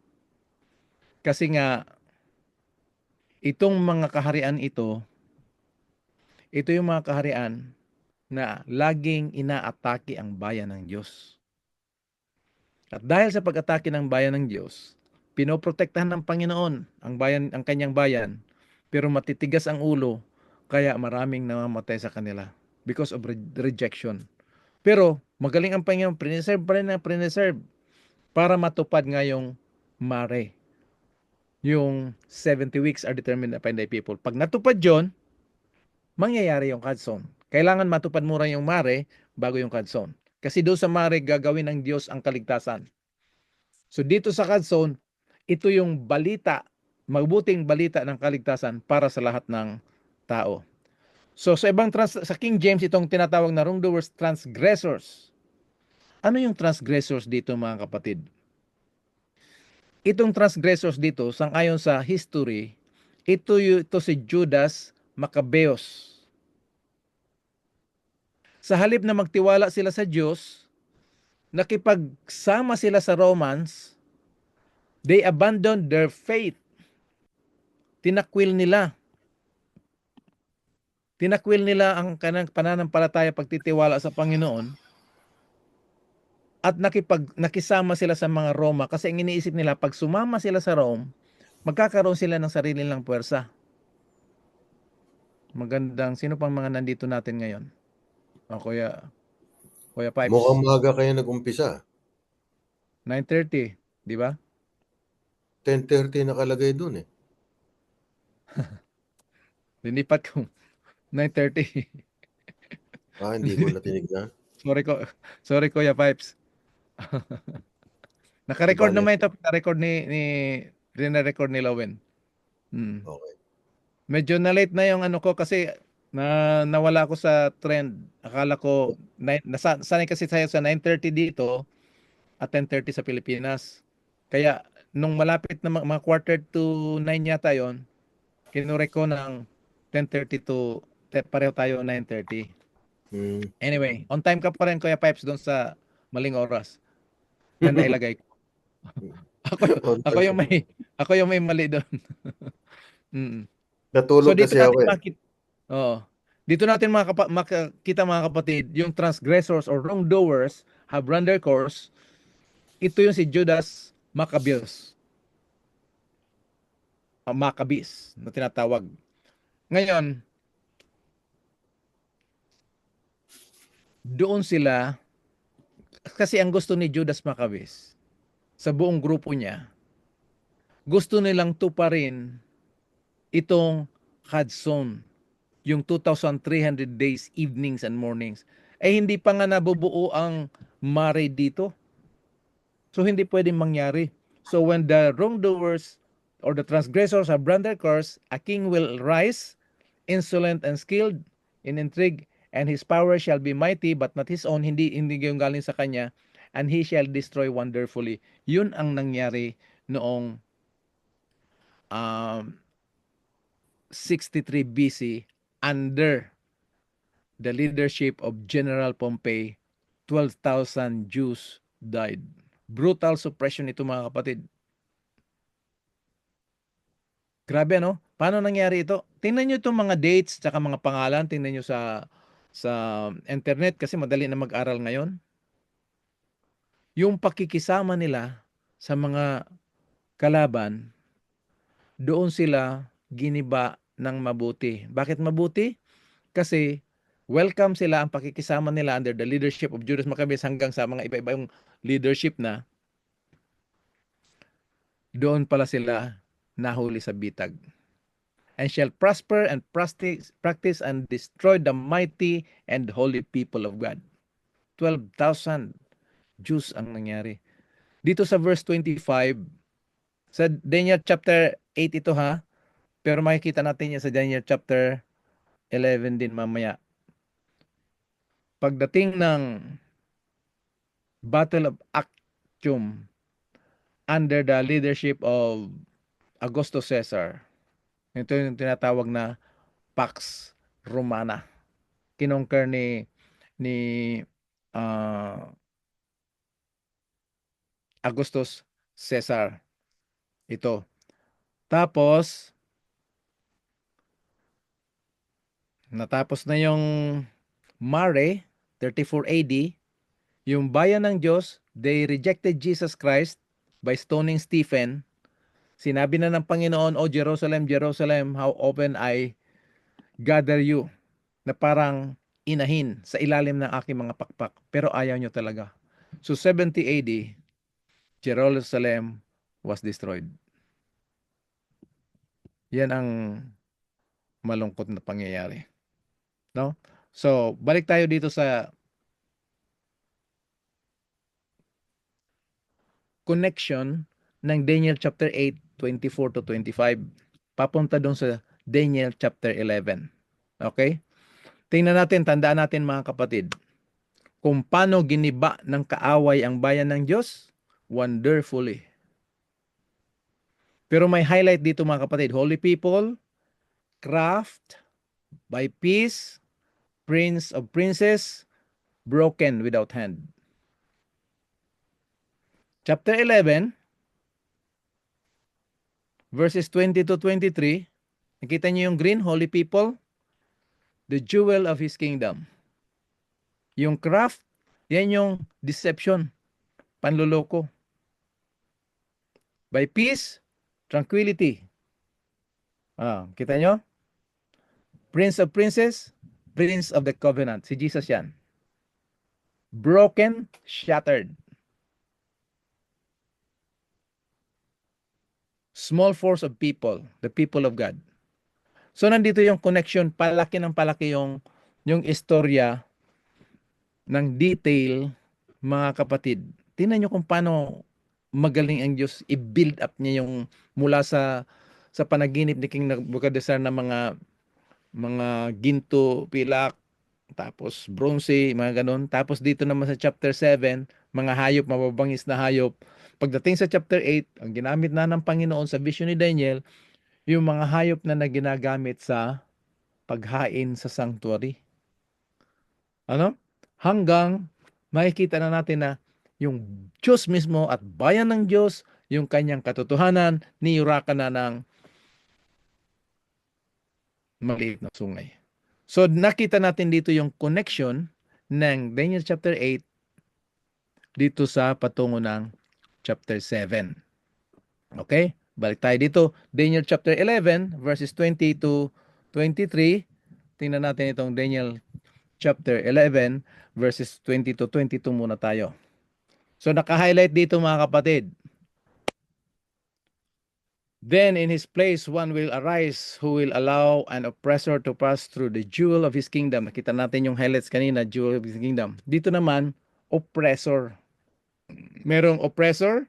Speaker 1: Kasi nga, itong mga kaharian ito yung mga kaharian na laging inaatake ang bayan ng Diyos. At dahil sa pag-atake ng bayan ng Diyos, pinoprotektahan ng Panginoon ang kanyang bayan, pero matitigas ang ulo, kaya maraming namamatay sa kanila because of rejection. Pero magaling ang Panginoon, preserve pa rin na preserve para matupad nga yung mare. Yung 70 weeks are determined by the people. Pag natupad yon, mangyayari yung Kadson. Kailangan matupad muna yung mare bago yung Kadson. Kasi doon sa mare, gagawin ng Diyos ang kaligtasan. So dito sa Kadson, ito yung balita, mabuting balita ng kaligtasan para sa lahat ng tao. So sa sa King James, itong tinatawag na wrongdoers, transgressors. Ano yung transgressors dito mga kapatid? Itong transgressors dito, sangayon sa history, ito si Judas Maccabeus. Sa halip na magtiwala sila sa Diyos, nakipagsama sila sa Romans, they abandoned their faith. Tinakwil nila ang kanang pananampalataya, pagtitiwala sa Panginoon, at nakisama sila sa mga Roma kasi ang iniisip nila, pag sumama sila sa Rome, magkakaroon sila ng sarili nilang puwersa. Magandang, sino pang mga nandito natin ngayon? O, Kuya Pipes.
Speaker 5: Mukhang maaga kayo nag-umpisa.
Speaker 1: 9:30, di ba?
Speaker 5: 10:30 nakalagay dun eh.
Speaker 1: Linipat ko 9:30.
Speaker 5: Hindi ko na tinignan.
Speaker 1: Sorry Kuya Pipes. Naka-record
Speaker 5: Di bale.
Speaker 1: naman ito, naka-record rin-record ni Lowen.
Speaker 5: Okay.
Speaker 1: Medyo na-late na yung ano ko kasi nawala ako sa trend. Akala ko, sanay kasi tayo sa 9:30 dito at 10:30 sa Pilipinas. Kaya, nung malapit na mga quarter to 9 yata yon, kinurek ko ng 10:30 to, pareho tayo 9:30. Anyway, on time ka pa rin Kuya Pipes doon sa maling oras na nailagay ko. Ako yung may mali doon.
Speaker 5: Natulog
Speaker 1: So dito
Speaker 5: kasi ako
Speaker 1: natin dito natin makikita mga kapatid, yung transgressors or wrongdoers have run their course. Ito yung si Judas Maccabeus. Maccabees na tinatawag. Ngayon, doon sila, kasi ang gusto ni Judas Maccabeus sa buong grupo niya, gusto nilang tuparin itong Kadson, yung 2,300 days, evenings and mornings. Hindi pa nga nabubuo ang mare dito. So hindi pwedeng mangyari. So when the wrongdoers or the transgressors have run their course, a king will rise, insolent and skilled in intrigue, and his power shall be mighty, but not his own. Hindi yung galing sa kanya, and he shall destroy wonderfully. Yun ang nangyari noong 63 BC under the leadership of General Pompey. 12,000 Jews died. Brutal suppression ito mga kapatid. Grabe ano? Paano nangyari ito? Tingnan nyo itong mga dates tsaka mga pangalan. Tingnan nyo sa internet kasi madali na mag-aral ngayon. Yung pakikisama nila sa mga kalaban, doon sila giniba ng mabuti. Bakit mabuti? Kasi welcome sila, ang pakikisama nila under the leadership of Judas Maccabeus hanggang sa mga iba-ibang leadership na, doon pala sila nahuli sa bitag. And shall prosper and practice and destroy the mighty and holy people of God. 12,000 Jews ang nangyari. Dito sa verse 25, sa Daniel chapter 8 ito ha, pero makikita natin yan sa Daniel chapter 11 din mamaya. Pagdating ng Battle of Actium under the leadership of Augustus Caesar, ito yung tinatawag na Pax Romana. Kinonquer ni Augustus Caesar. Ito. Tapos, natapos na yung Mare, 34 AD, yung bayan ng Diyos, they rejected Jesus Christ by stoning Stephen. Sinabi na ng Panginoon, "O Jerusalem, Jerusalem, how often I gather you," na parang inahin sa ilalim ng aking mga pakpak. Pero ayaw nyo talaga. So 70 AD, Jerusalem was destroyed. Yan ang malungkot na pangyayari. No? So, balik tayo dito sa connection ng Daniel chapter 8, 24 to 25. Papunta doon sa Daniel chapter 11. Okay? Tingnan natin, tandaan natin mga kapatid, kung paano giniba ng kaaway ang bayan ng Diyos, wonderfully. Pero may highlight dito mga kapatid, holy people, craft, by peace, prince of princes, broken without hand. Chapter 11, verses 20 to 23, nakita niyo yung green, holy people, the jewel of his kingdom. Yung craft, yan yung deception, panluloko. By peace, tranquility. Kita nyo? Prince of princes, prince of the covenant. Si Jesus yan. Broken, shattered. Small force of people, the people of God. So nandito yung connection, palaki ng palaki yung istorya ng detail, mga kapatid. Tingnan nyo kung paano magaling ang Diyos i-build up niya yung mula sa panaginip ni King Nebuchadnezzar na mga ginto, pilak, tapos bronze, mga ganun. Tapos dito naman sa chapter 7, mga hayop, mababangis na hayop. Pagdating sa chapter 8, ang ginamit na ng Panginoon sa vision ni Daniel, yung mga hayop na ginagamit sa paghain sa sanctuary. Ano? Hanggang makikita na natin na yung Diyos mismo at bayan ng Diyos, yung kanyang katotohanan, niyurakan na ng maliit na sungay. So nakita natin dito yung connection ng Daniel chapter 8 dito sa patungo ng chapter 7. Okay? Balik tayo dito. Daniel chapter 11 verses 20 to 23. Tingnan natin itong Daniel chapter 11 verses 20 to 22 muna tayo. So naka-highlight dito mga kapatid. Then in his place one will arise who will allow an oppressor to pass through the jewel of his kingdom. Nakita natin yung highlights kanina, jewel of his kingdom. Dito naman, oppressor. Merong oppressor,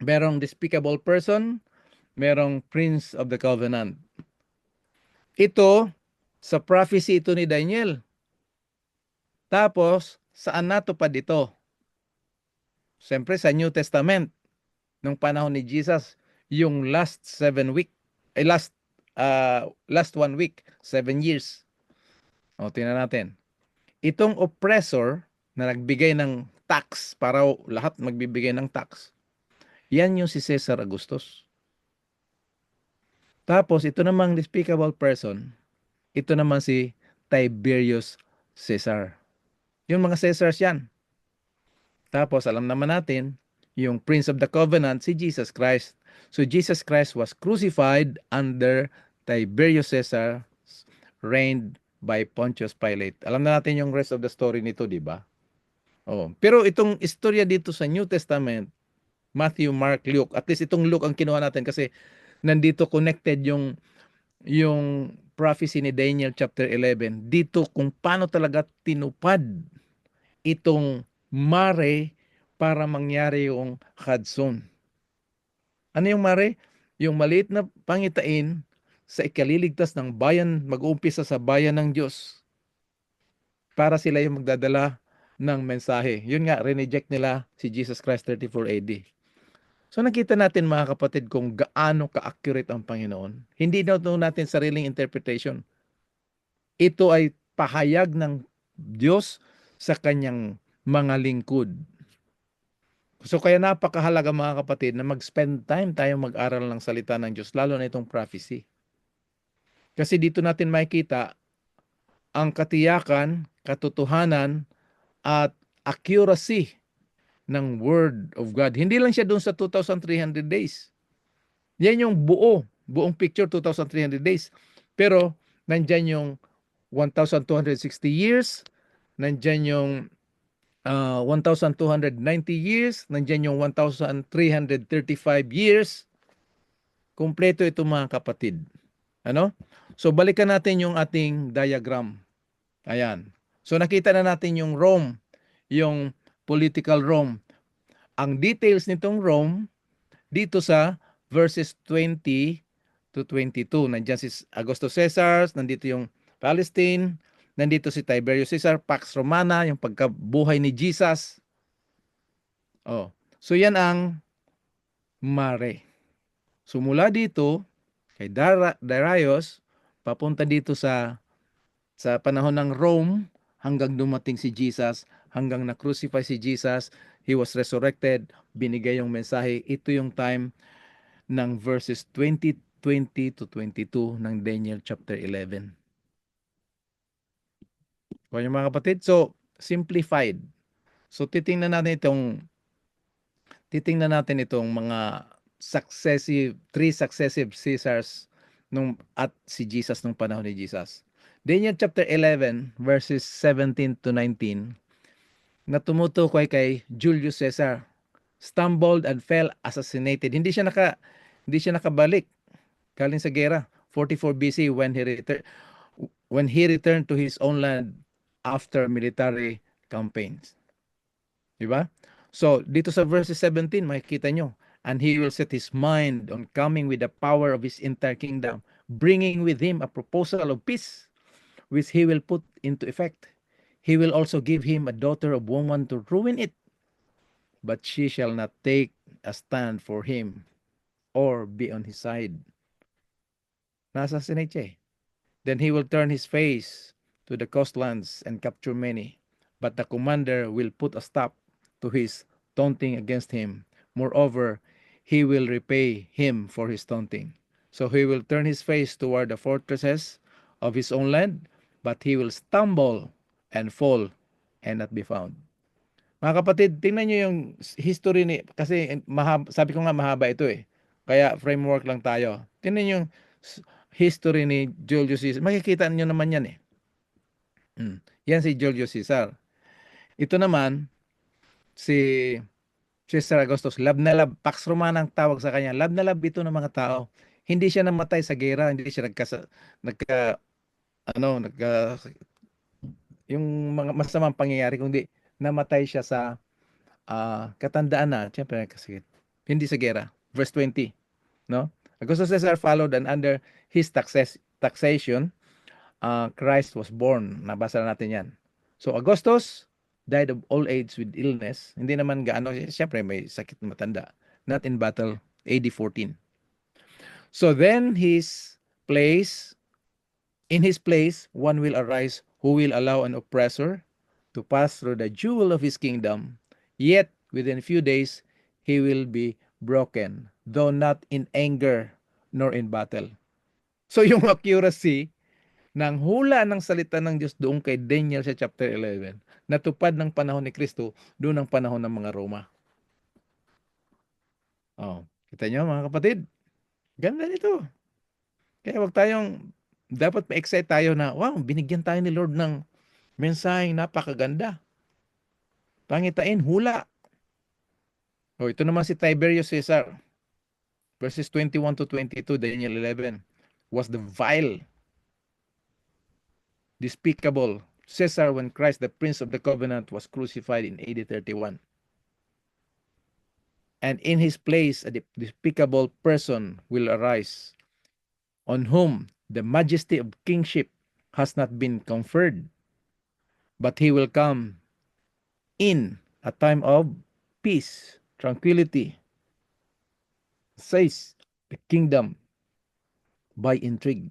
Speaker 1: merong despicable person, merong prince of the covenant. Ito, sa prophecy ito ni Daniel. Tapos, saan natupad ito? Siyempre sa New Testament, nung panahon ni Jesus, yung last last 1 week, 7 years. O, tingnan natin. Itong oppressor na nagbigay ng tax, para lahat magbibigay ng tax, yan yung si Caesar Augustus. Tapos, ito namang despicable person, ito naman si Tiberius Caesar. Yung mga Caesars yan. Tapos, alam naman natin, yung Prince of the Covenant, si Jesus Christ. So, Jesus Christ was crucified under Tiberius Caesar, reigned by Pontius Pilate. Alam na natin yung rest of the story nito, di ba? Oh. Pero itong istorya dito sa New Testament, Matthew, Mark, Luke, at least itong Luke ang kinuha natin kasi nandito connected yung prophecy ni Daniel chapter 11. Dito kung paano talaga tinupad itong mare para mangyari yung Hudson. Ano yung mare? Yung maliit na pangitain sa ikaliligtas ng bayan, mag-uumpisa sa bayan ng Diyos para sila yung magdadala ng mensahe. Yun nga, rineject nila si Jesus Christ 34 AD. So nakita natin mga kapatid kung gaano ka-accurate ang Panginoon. Hindi daw natin sariling interpretation. Ito ay pahayag ng Diyos sa kanyang mga lingkod. So kaya napakahalaga mga kapatid na mag-spend time tayong mag-aral ng salita ng Diyos, lalo na itong prophecy. Kasi dito natin makikita ang katiyakan, katotohanan, at accuracy ng Word of God. Hindi lang siya doon sa 2,300 days. Yan yung buong picture, 2,300 days. Pero nandyan yung 1,260 years, nandyan yung 1,290 years, nandyan yung 1,335 years. Kompleto ito mga kapatid. Ano? So balikan natin yung ating diagram. Ayan. So nakita na natin yung Rome, yung political Rome. Ang details nitong Rome dito sa verses 20 to 22. Nandiyan si Augusto Caesar, nandito yung Palestine, nandito si Tiberius Caesar, Pax Romana, yung pagkabuhay ni Jesus. Oh. So yan ang mare. So mula dito kay Darius papunta dito sa panahon ng Rome hanggang dumating si Jesus, hanggang na-crucify si Jesus, he was resurrected, binigay yung mensahe. Ito yung time ng verses 20 to 22 ng Daniel chapter 11. Kaya mga kapatid, so simplified. So titingnan natin itong mga three successive Caesars at si Jesus nung panahon ni Jesus. Daniel chapter 11 verses 17 to 19 na tumutukoy kay Julius Caesar, stumbled and fell, assassinated. Hindi siya nakabalik galing sa gera 44 BC when he returned to his own land after military campaigns. Diba? So, dito sa verse 17, makikita nyo, and he will set his mind on coming with the power of his entire kingdom, bringing with him a proposal of peace, which he will put into effect. He will also give him a daughter of woman to ruin it, but she shall not take a stand for him or be on his side. Nasa-assassinate siya eh. Then he will turn his face to the coastlands and capture many, but the commander will put a stop to his taunting against him. Moreover, he will repay him for his taunting. So he will turn his face toward the fortresses of his own land, but he will stumble and fall and not be found. Mga kapatid, tingnan nyo yung history kasi sabi ko nga mahaba ito eh. Kaya framework lang tayo. Tingnan yung history ni Julius Caesar. Makikita nyo naman yan eh. Yan si Julius Caesar. Ito naman, si Caesar Augustus, lab na lab, Pax Romana ang tawag sa kanya. Lab na lab ito ng mga tao. Hindi siya namatay sa gera, hindi siya yung mga masamang pangyayari, kundi namatay siya sa katandaan na, siyempre nagkasakit. Hindi sa gera. Verse 20, no? Augustus Caesar followed, and under his taxation, Christ was born. Nabasa na natin yan. So Augustus died of old age with illness. Hindi naman gaano, siyempre may sakit matanda. Not in battle, AD 14. So then his place, in his place, one will arise who will allow an oppressor to pass through the jewel of his kingdom. Yet, within a few days, he will be broken, though not in anger nor in battle. So yung accuracy ng hula ng salita ng Diyos doon kay Daniel sa chapter 11, natupad ng panahon ni Kristo doon ng panahon ng mga Roma. Oh, kita nyo mga kapatid? Ganda nito. Kaya wag tayong, dapat ma-excite tayo na, wow, binigyan tayo ni Lord ng mensaheng napakaganda. Pangitain, hula. Oh, ito naman si Tiberius Caesar. Verses 21 to 22, Daniel 11. Was the vile, despicable Caesar when Christ, the Prince of the Covenant, was crucified in AD 31. And in his place, a despicable person will arise, on whom the majesty of kingship has not been conferred, but he will come in a time of peace, tranquility, says the kingdom by intrigue.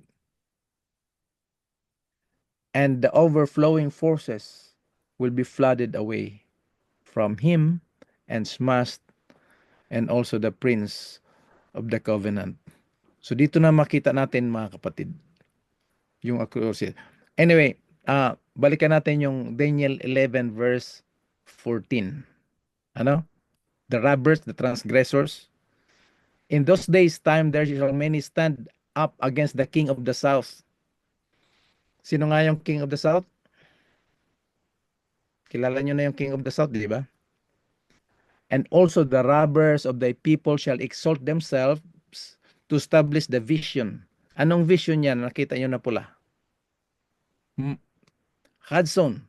Speaker 1: And the overflowing forces will be flooded away from him and smashed, and also the prince of the covenant. So dito na makita natin mga kapatid yung accuracy. Anyway, balikan natin yung Daniel 11 verse 14. Ano? The robbers, the transgressors. In those days time, there shall many stand up against the king of the south. Sino nga yung king of the south? Kilala nyo na yung king of the south, di ba? And also the robbers of thy people shall exalt themselves to establish the vision. Anong vision yan? Nakita nyo na pula. Hudson.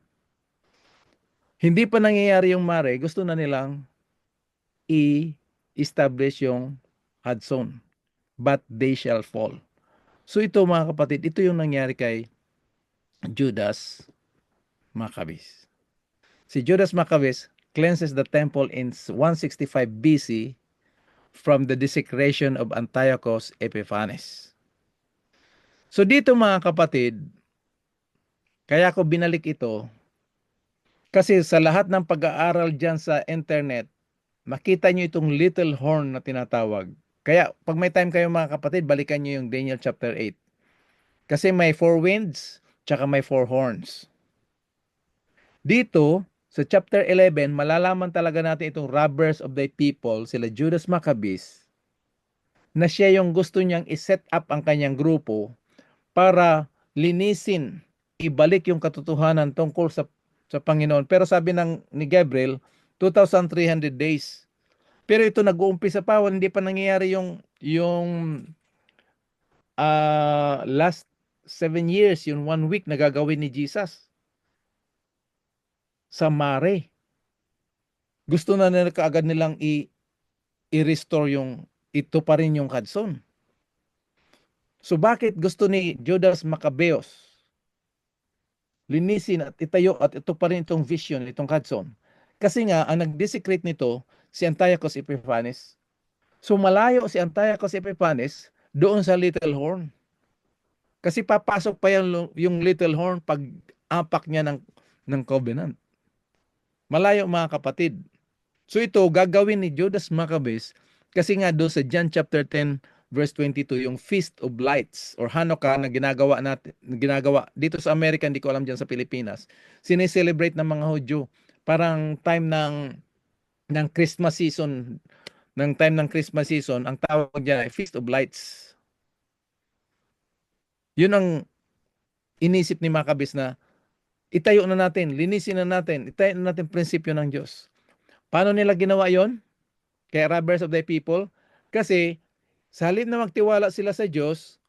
Speaker 1: Hindi pa nangyayari yung mare, gusto na nilang i-establish yung Hudson. But they shall fall. So ito mga kapatid, ito yung nangyari kay Judas Maccabees. Si Judas Maccabees cleanses the temple in 165 BC from the desecration of Antiochus Epiphanes. So dito mga kapatid, kaya ko binalik ito kasi sa lahat ng pag-aaral dyan sa internet, makita nyo itong little horn na tinatawag. Kaya pag may time kayo mga kapatid, balikan nyo yung Daniel chapter 8. Kasi may 4 winds, tsaka may 4 horns. Dito, sa chapter 11, malalaman talaga natin itong robbers of thy people, sila Judas Maccabees, na siya yung gusto niyang i-set up ang kanyang grupo para linisin, ibalik yung katotohanan tungkol sa Panginoon. Pero sabi ni Gabriel, 2,300 days. Pero ito nag-uumpisa pa, hindi pa nangyayari yung last 7 years, yung 1 week na gagawin ni Jesus sa mare. Gusto na nila kaagad nilang i-restore yung, ito pa rin yung Hudson. So bakit gusto ni Judas Maccabeus linisin at itayo at ito pa rin itong vision, itong Hudson? Kasi nga, ang nag-desecrate nito, si Antiochus Epiphanes. So malayo si Antiochus Epiphanes doon sa Little Horn. Kasi papasok pa yung Little Horn pag apak niya ng covenant. Malayo mga kapatid. So ito gagawin ni Judas Maccabees kasi nga doon sa John chapter 10 verse 22 yung Feast of Lights or Hanukkah na ginagawa dito sa Amerika, hindi ko alam diyan sa Pilipinas. Sineselebrate ng mga Hudyo. Parang time ng Christmas season, ang tawag diyan ay Feast of Lights. Yun ang inisip ni Maccabees na itayo na natin, linisin na natin, itayo na natin prinsipyo ng Diyos. Paano nila ginawa yon? Kaya robbers of thy people? Kasi sa halip na magtiwala sila sa Diyos,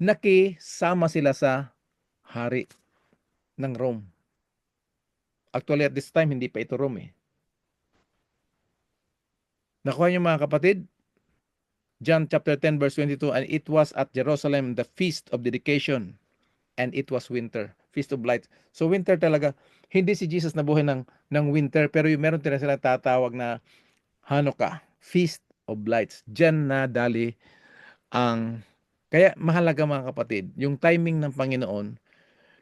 Speaker 1: nakisama sila sa hari ng Rome. Actually at this time, hindi pa ito Rome eh. Nakuha niyo mga kapatid? John chapter 10 verse 22, and it was at Jerusalem the feast of dedication, and it was winter. Feast of Lights. So winter talaga. Hindi si Jesus nabuhay ng winter, pero meron talaga sila tatawag na Hanukkah, Feast of Lights. Diyan na dali ang Kaya mahalaga mga kapatid, yung timing ng Panginoon,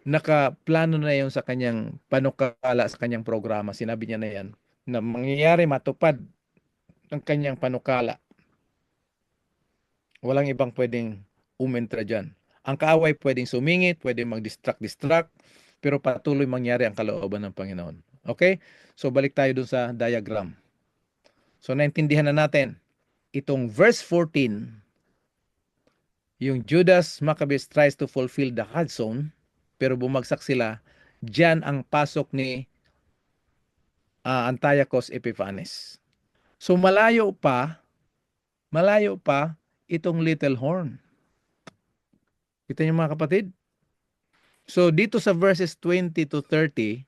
Speaker 1: nakaplano na yon sa kanyang panukala, sa kanyang programa. Sinabi niya na yan, na mangyayari matupad ang kanyang panukala. Walang ibang pwedeng umentra dyan. Ang kaaway pwedeng sumingit, pwedeng mag-distract, pero patuloy mangyari ang kalooban ng Panginoon. Okay? So balik tayo dun sa diagram. So naintindihan na natin, itong verse 14, yung Judas Maccabees tries to fulfill the Hudson, pero bumagsak sila, dyan ang pasok ni Antiochus Epiphanes. So malayo pa itong little horn. Kita niyo mga kapatid? So dito sa verses 20 to 30,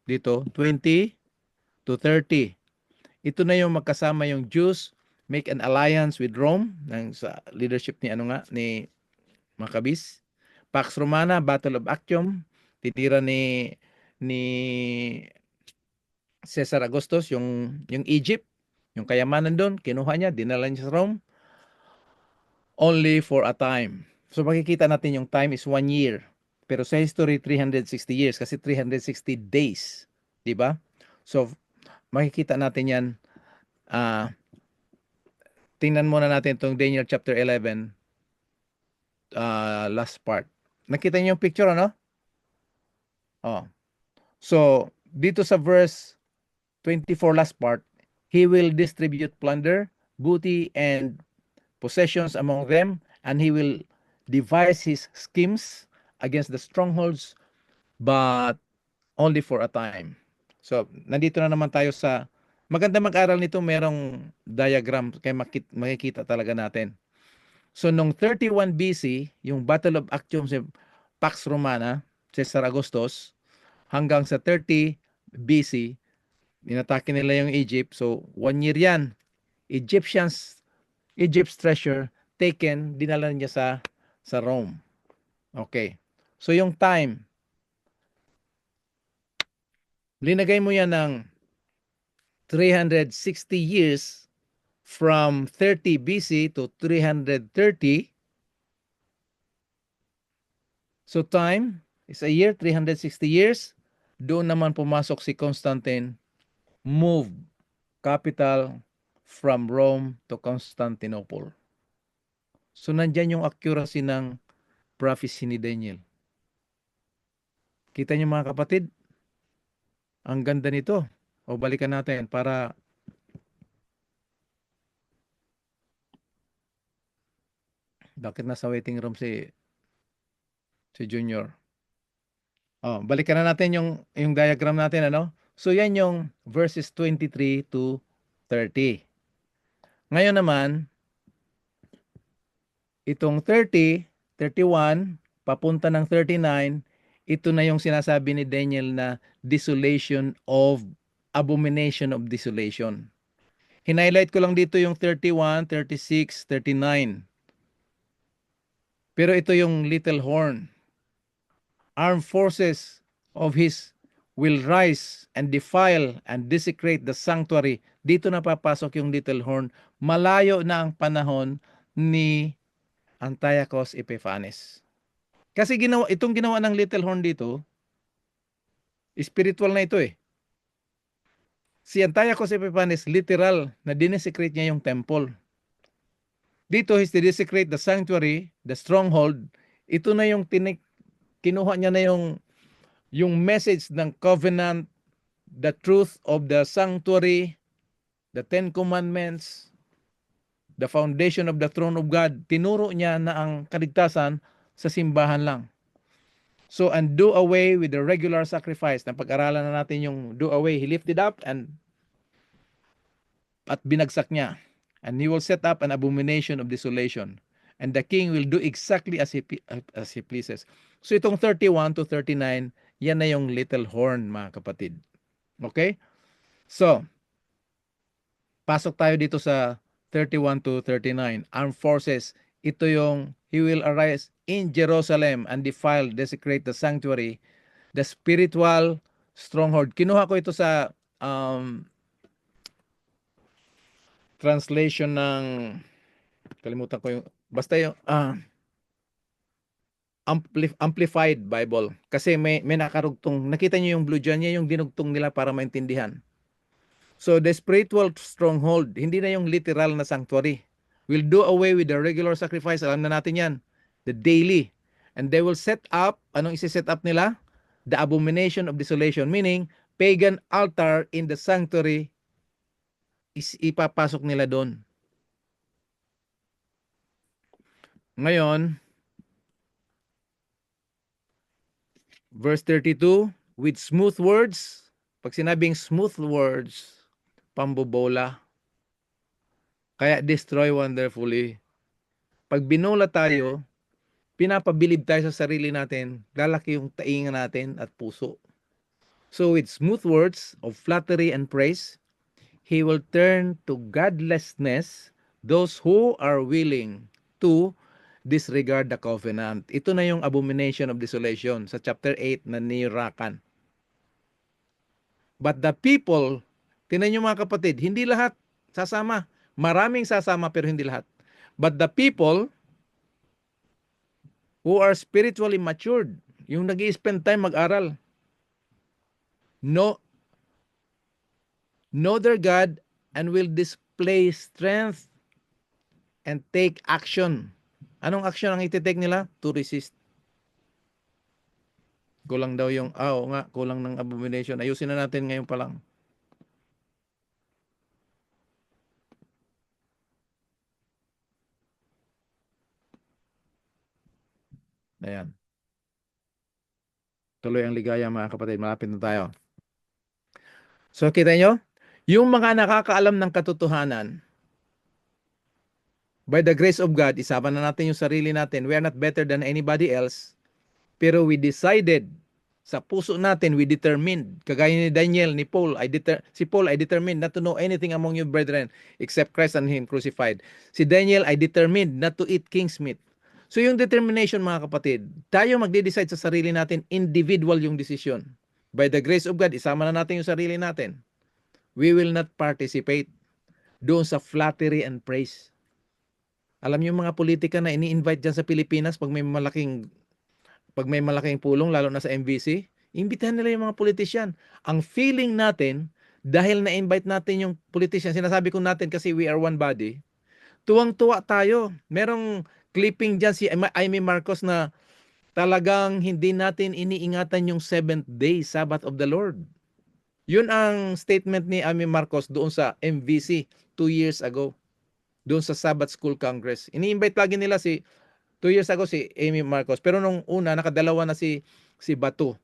Speaker 1: dito 20 to 30, ito na yung magkasama yung Jews make an alliance with Rome sa leadership ni Maccabees. Pax Romana, Battle of Actium, titira ni Caesar Augustus yung Egypt, yung kayamanan doon, kinuha niya, dinala niya sa Rome only for a time. So makikita natin yung time is 1 year. Pero sa history 360 years kasi 360 days, 'di ba? So makikita natin 'yan. Tingnan muna natin itong Daniel chapter 11 last part. Nakita niyo yung picture, ano? Oh. So dito sa verse 24 last part, he will distribute plunder, booty and possessions among them, and he will devise his schemes against the strongholds, but only for a time. So, nandito na naman tayo sa, maganda mag-aral nito, merong diagram, kaya makikita talaga natin. So, nung 31 BC, yung Battle of Actium sa Pax Romana, Caesar Augustus, hanggang sa 30 BC, inatake nila yung Egypt. So, 1 year yan. Egypt's treasure taken, dinala niya sa Rome. Okay. So yung time, linagay mo yan ng 360 years from 30 BC to 330. So time is a year, 360 years. Doon naman pumasok si Constantine, move capital from Rome to Constantinople. So nandyan yung accuracy ng prophecy ni Daniel. Kita niyo mga kapatid? Ang ganda nito. O balikan natin para bakit nasa waiting room si Junior? Oh, balikan na natin yung diagram natin, ano? So yan yung verses 23 to 30. Ngayon naman, itong 30, 31, papunta ng 39, ito na yung sinasabi ni Daniel na desolation of abomination of desolation. Hinighlight ko lang dito yung 31, 36, 39. Pero ito yung little horn. Armed forces of his will rise and defile and desecrate the sanctuary. Dito na papasok yung little horn. Malayo na ang panahon ni Antiochus Epiphanes. Kasi itong ginawa ng little horn dito, spiritual na ito eh. Si Antiochus Epiphanes, literal na dinesecrate niya yung temple. Dito, he's to desecrate the sanctuary, the stronghold. Ito na yung kinuha niya na yung message ng covenant, the truth of the sanctuary, the 10 commandments, the foundation of the throne of God. Tinuro niya na ang kaligtasan sa simbahan lang. So, and do away with the regular sacrifice. Napag-aralan na natin yung do away. He lifted up at binagsak niya. And he will set up an abomination of desolation. And the king will do exactly as he pleases. So itong 31 to 39, yan na yung little horn, mga kapatid. Okay? So, pasok tayo dito sa 31 to 39. Armed forces, ito yung, he will arise in Jerusalem and defile, desecrate the sanctuary, the spiritual stronghold. Kinuha ko ito sa translation ng, kalimutan ko yung, basta yung, Amplified Bible. Kasi may nakarugtong. Nakita niyo yung blue dyan, yan yung dinugtong nila para maintindihan. So the spiritual stronghold, hindi na yung literal na sanctuary. Will do away with the regular sacrifice. Alam na natin yan. The daily. And they will set up, anong isi-set up nila? The abomination of desolation. Meaning, pagan altar in the sanctuary ipapasok nila doon. Ngayon, verse 32, with smooth words, pag sinabing smooth words, pambobola. Kaya destroy wonderfully. Pag binola tayo, pinapabilib tayo sa sarili natin, lalaki yung tainga natin at puso. So with smooth words of flattery and praise, he will turn to godlessness those who are willing to disregard the covenant. Ito na yung abomination of desolation sa chapter 8 na nirakan. But the people, tinan nyo mga kapatid, hindi lahat sasama. Maraming sasama pero hindi lahat. But the people who are spiritually matured, yung nag-i-spend time mag-aral, know their God and will display strength and take action. Anong action ang iti-take nila? To resist. Kulang daw yung, oo nga, kulang ng abomination. Ayusin na natin ngayon pa lang. Ayan. Tuloy ang ligaya mga kapatid. Malapit na tayo. So kita nyo, yung mga nakakaalam ng katotohanan, by the grace of God, isama na natin yung sarili natin. We are not better than anybody else. Pero we decided, sa puso natin, we determined, kagaya ni Daniel, ni Paul, si Paul, I determined not to know anything among you brethren, except Christ and Him crucified. Si Daniel, I determined not to eat king's meat. So yung determination mga kapatid, tayo magde-decide sa sarili natin, individual yung decision. By the grace of God, isama na natin yung sarili natin. We will not participate doon sa flattery and praise. Alam niyo yung mga politika na ini-invite dyan sa Pilipinas pag may malaking pulong, lalo na sa MVC, imbitahan nila yung mga politician. Ang feeling natin, dahil na-invite natin yung politician, sinasabi ko natin kasi we are one body, tuwang-tuwa tayo. Merong clipping dyan si Amy Marcos na talagang hindi natin iniingatan yung 7th day, Sabbath of the Lord. Yun ang statement ni Amy Marcos doon sa MVC 2 years ago. Doon sa Sabbath School Congress. Ini-invite lagi nila 2 years ago si Amy Marcos. Pero nung una, nakadalawa na si Bato.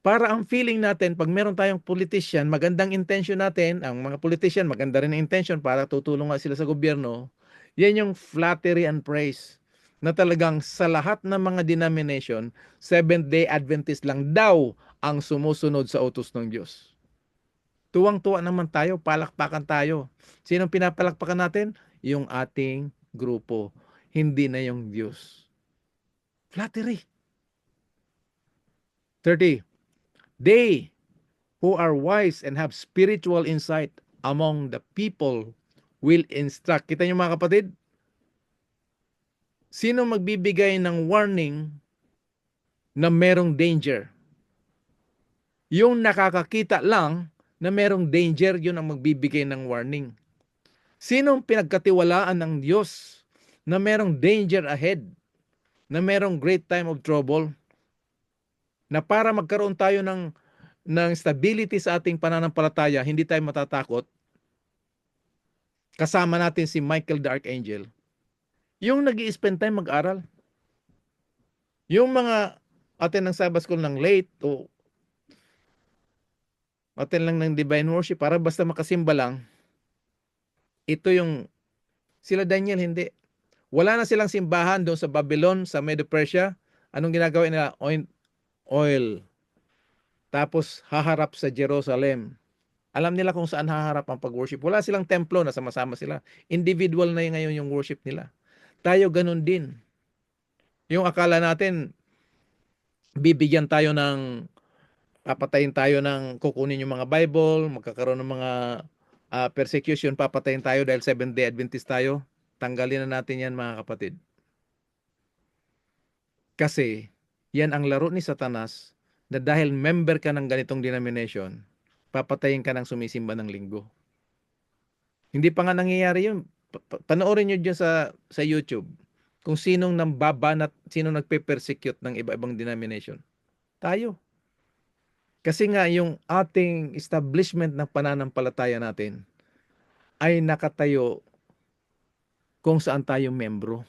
Speaker 1: Para ang feeling natin, pag meron tayong politician, magandang intention natin, ang mga politician, maganda rin ang intention para tutulong nga sila sa gobyerno, yan yung flattery and praise. Na talagang sa lahat ng mga denomination, Seventh-day Adventist lang daw ang sumusunod sa utos ng Diyos. Tuwang-tuwa naman tayo, palakpakan tayo. Sinong pinapalakpakan natin? Yung ating grupo. Hindi na yung Diyos. Flattery. 30. They who are wise and have spiritual insight among the people will instruct. Kita niyo mga kapatid? Sino magbibigay ng warning na merong danger? Yung nakakakita lang na merong danger, yun ang magbibigay ng warning. Sinong pinagkatiwalaan ng Diyos na merong danger ahead, na merong great time of trouble, na para magkaroon tayo ng stability sa ating pananampalataya, hindi tayo matatakot, kasama natin si Michael the Archangel, yung nag-i-spend time mag-aral. Yung mga atin ng Sabbath School ng late o atin lang ng divine worship para basta makasimba lang, ito yung sila Daniel hindi. Wala na silang simbahan doon sa Babylon, sa Medo-Persia. Anong ginagawa nila? Oil. Tapos haharap sa Jerusalem. Alam nila kung saan haharap ang pag-worship. Wala silang templo na sama-sama sila. Individual na yung ngayon yung worship nila. Tayo ganun din. Yung akala natin, bibigyan tayo ng, papatayin tayo ng, kukunin yung mga Bible, magkakaroon ng mga persecution, papatayin tayo dahil 7th-day Adventist tayo. Tanggalin na natin yan mga kapatid. Kasi yan ang laro ni Satanas na dahil member ka ng ganitong denomination, papatayin ka ng sumisimba ng linggo. Hindi pa nga nangyayari yun. Panoorin nyo dyan sa YouTube kung sinong nambabanat, sinong nagpe-persecute ng iba-ibang denomination. Tayo. Kasi nga yung ating establishment ng pananampalataya natin ay nakatayo kung saan tayo membro.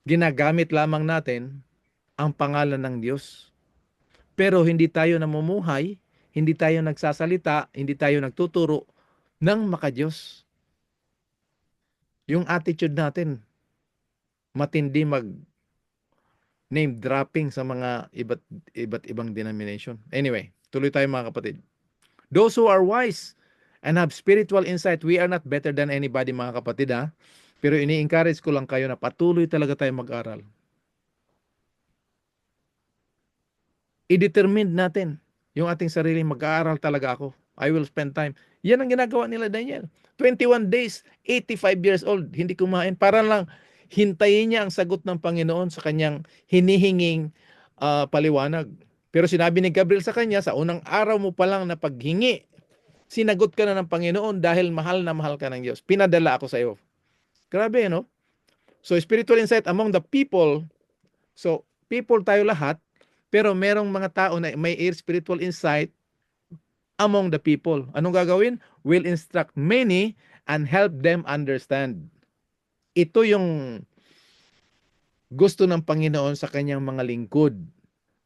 Speaker 1: Ginagamit lamang natin ang pangalan ng Diyos. Pero hindi tayo namumuhay, hindi tayo nagsasalita, hindi tayo nagtuturo ng makadiyos. Yung attitude natin, matindi mag name dropping sa mga iba't ibang denomination. Anyway, tuloy tayo mga kapatid. Those who are wise and have spiritual insight, we are not better than anybody mga kapatid ha. Pero ini-encourage ko lang kayo na patuloy talaga tayo mag-aral. I-determine natin yung ating sarili, mag-aaral talaga ako. I will spend time. Yan ang ginagawa nila Daniel. 21 days, 85 years old, hindi kumain. Para lang hintayin niya ang sagot ng Panginoon sa kanyang hinihinging paliwanag. Pero sinabi ni Gabriel sa kanya, sa unang araw mo pa lang na paghingi, sinagot ka na ng Panginoon dahil mahal na mahal ka ng Diyos. Pinadala ako sa iyo. Grabe, no? So, spiritual insight among the people. So, people tayo lahat, pero merong mga tao na may spiritual insight among the people. Anong gagawin? Will instruct many and help them understand. Ito yung gusto ng Panginoon sa kanyang mga lingkod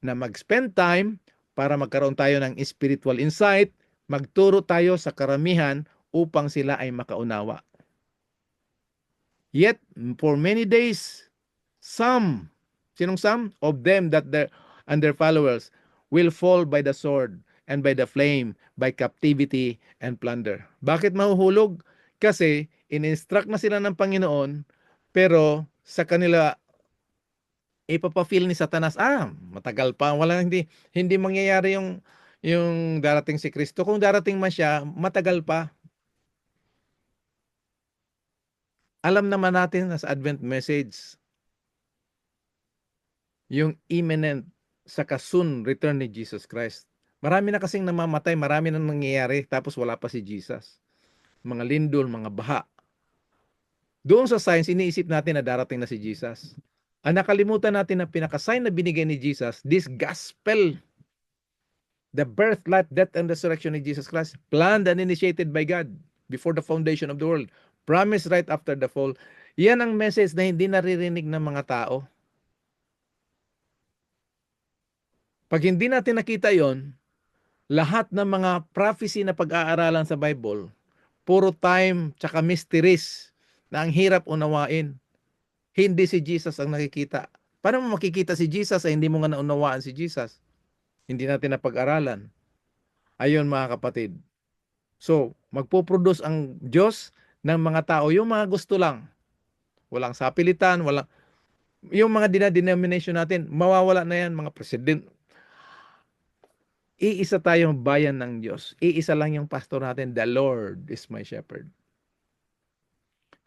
Speaker 1: na mag-spend time para magkaroon tayo ng spiritual insight, magturo tayo sa karamihan upang sila ay makaunawa. Yet, for many days, some of them and their followers will fall by the sword and by the flame, by captivity and plunder. Bakit mahuhulog? Kasi in-instruct na sila ng Panginoon, pero sa kanila ipapafeel ni Satanas, matagal pa, hindi mangyayari yung darating si Kristo. Kung darating man siya, matagal pa. Alam naman natin sa Advent message, yung imminent saka soon return ni Jesus Christ. Marami na kasing namamatay, marami na nangyayari, tapos wala pa si Jesus. Mga lindol, mga baha. Doon sa science, iniisip natin na darating na si Jesus. Ang nakalimutan natin na pinaka-sign na binigay ni Jesus, this gospel, the birth, life, death, and resurrection of Jesus Christ, planned and initiated by God before the foundation of the world, promised right after the fall. Yan ang message na hindi naririnig ng mga tao. Pag hindi natin nakita yon, lahat ng mga prophecy na pag-aaralan sa Bible, puro time tsaka mysteries na ang hirap unawain. Hindi si Jesus ang nakikita. Paano mo makikita si Jesus ay hindi mo nga naunawaan si Jesus? Hindi natin napag-aralan. Ayun mga kapatid. So, magpo-produce ang Diyos ng mga tao, yung mga gusto lang. Walang sapilitan, yung mga denomination natin, mawawala na yan, mga president. Iisa tayong bayan ng Diyos. Iisa lang yung pastor natin, the Lord is my shepherd.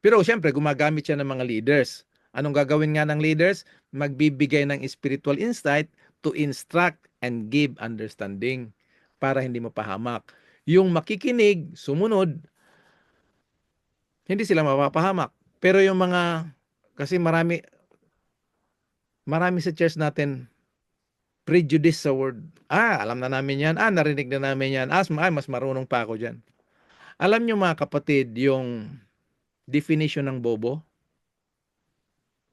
Speaker 1: Pero siyempre, gumagamit siya ng mga leaders. Anong gagawin nga ng leaders? Magbibigay ng spiritual insight to instruct and give understanding para hindi mo pahamak. Yung makikinig, sumunod, hindi sila mapapahamak. Pero yung mga, kasi marami sa church natin, prejudice sa word. Alam na namin yan. Narinig na namin yan. Mas marunong pa ako dyan. Alam nyo mga kapatid, yung definition ng bobo,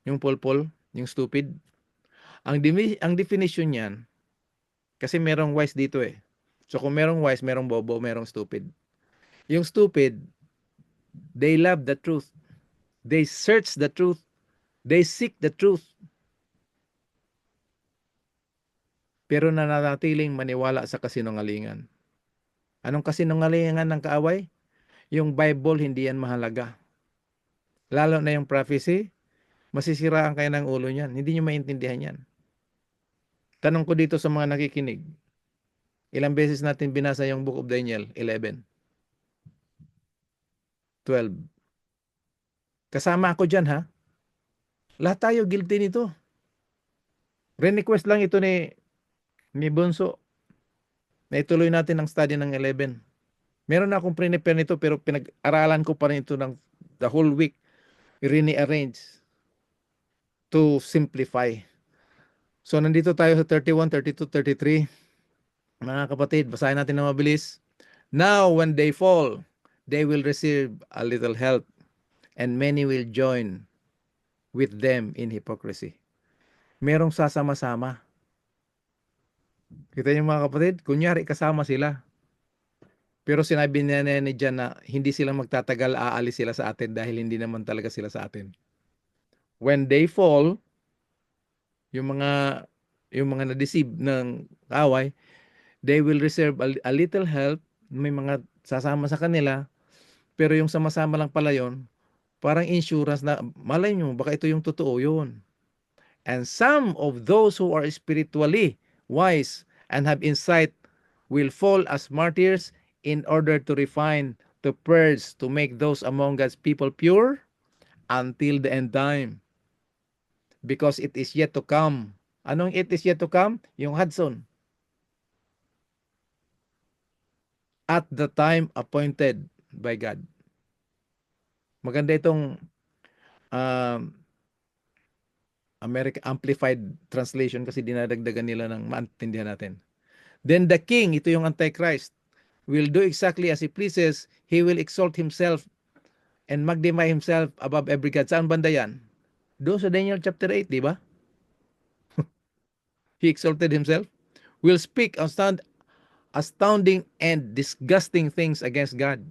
Speaker 1: yung polpol, yung stupid. Ang definition niyan, kasi merong wise dito eh. So kung merong wise, merong bobo, merong stupid. Yung stupid, they love the truth. They search the truth. They seek the truth. Pero nananatiling maniwala sa kasinungalingan. Anong kasinungalingan ng kaaway? Yung Bible, hindi yan mahalaga. Lalo na yung prophecy, masisiraan kayo ng ulo niyan. Hindi nyo maintindihan yan. Tanong ko dito sa mga nakikinig, ilang beses natin binasa yung Book of Daniel? 11. 12. Kasama ako dyan ha. Lahat tayo guilty nito. Request lang ito ni Bunso na ituloy natin ang study ng 11. Meron na akong prepare nito pero pinag-aralan ko pa rin ito ng the whole week. Rearrange to simplify. So, nandito tayo sa 31, 32, 33. Mga kapatid, basahin natin na mabilis. Now, when they fall, they will receive a little help, and many will join with them in hypocrisy. Merong sasama-sama. Kita niyo mga kapatid, kunyari kasama sila. Pero sinabi niya ni Jan na hindi sila magtatagal, aalis sila sa atin dahil hindi naman talaga sila sa atin. When they fall, yung mga na-deceive ng away, they will receive a little help. May mga sasama sa kanila, pero yung sama-sama lang pala yun, parang insurance na, malay nyo, baka ito yung totoo yun. And some of those who are spiritually wise and have insight will fall as martyrs in order to refine, to purge, to make those among God's people pure until the end time. Because it is yet to come. Anong it is yet to come? Yung Hudson. At the time appointed by God. Maganda itong American Amplified Translation kasi dinadagdagan nila ng maintindihan natin. Then the king, ito yung Antichrist, will do exactly as he pleases. He will exalt himself and magnify himself above every god. Saan banda yan? Doon sa Daniel chapter 8, di ba? He exalted himself. Will speak astounding and disgusting things against God,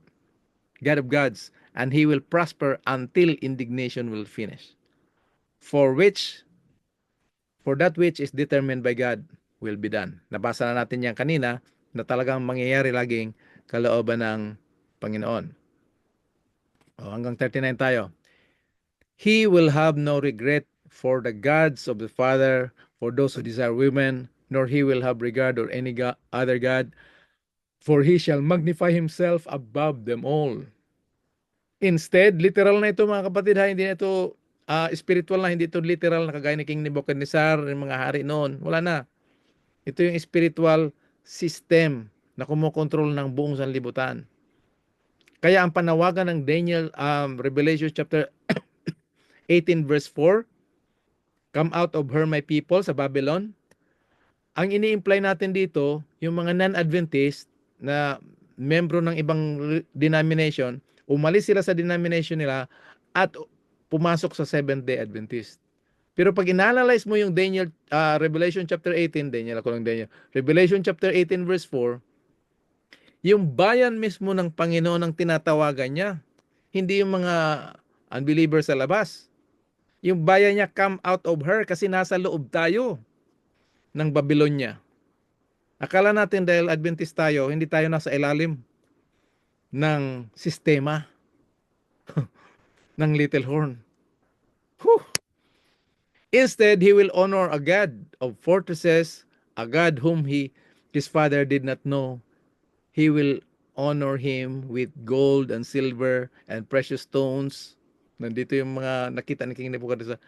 Speaker 1: God of gods, and he will prosper until indignation will finish. For that which is determined by God will be done. Nabasa na natin yan kanina na talagang mangyayari laging kalooban ng Panginoon. Hanggang 39 tayo. He will have no regret for the gods of the Father, for those who desire women, nor he will have regard or any other god, for he shall magnify himself above them all. Instead, literal na ito mga kapatid ha, hindi na ito spiritual na, hindi ito literal na kagaya ni King Nebuchadnezzar, ng mga hari noon. Wala na. Ito yung spiritual system na kumokontrol ng buong sanlibutan. Kaya ang panawagan ng Daniel, Revelation chapter 18 verse 4, come out of her my people sa Babylon. Ang ini-imply natin dito, yung mga non-Adventist na membro ng ibang denomination, umalis sila sa denomination nila at pumasok sa Seventh-day Adventist. Pero pag inanalyze mo yung Daniel, Revelation chapter 18, Revelation chapter 18 verse 4, yung bayan mismo ng Panginoon ang tinatawagan niya. Hindi yung mga unbelievers sa labas. Yung bayan niya, come out of her, kasi nasa loob tayo ng Babylonia. Akala natin dahil Adventist tayo, hindi tayo nasa ilalim ng sistema ng little horn. Whew. Instead, he will honor a God of fortresses, a God whom his father did not know. He will honor him with gold and silver and precious stones. Nandito yung mga nakita ni King Nebuchadnezzar.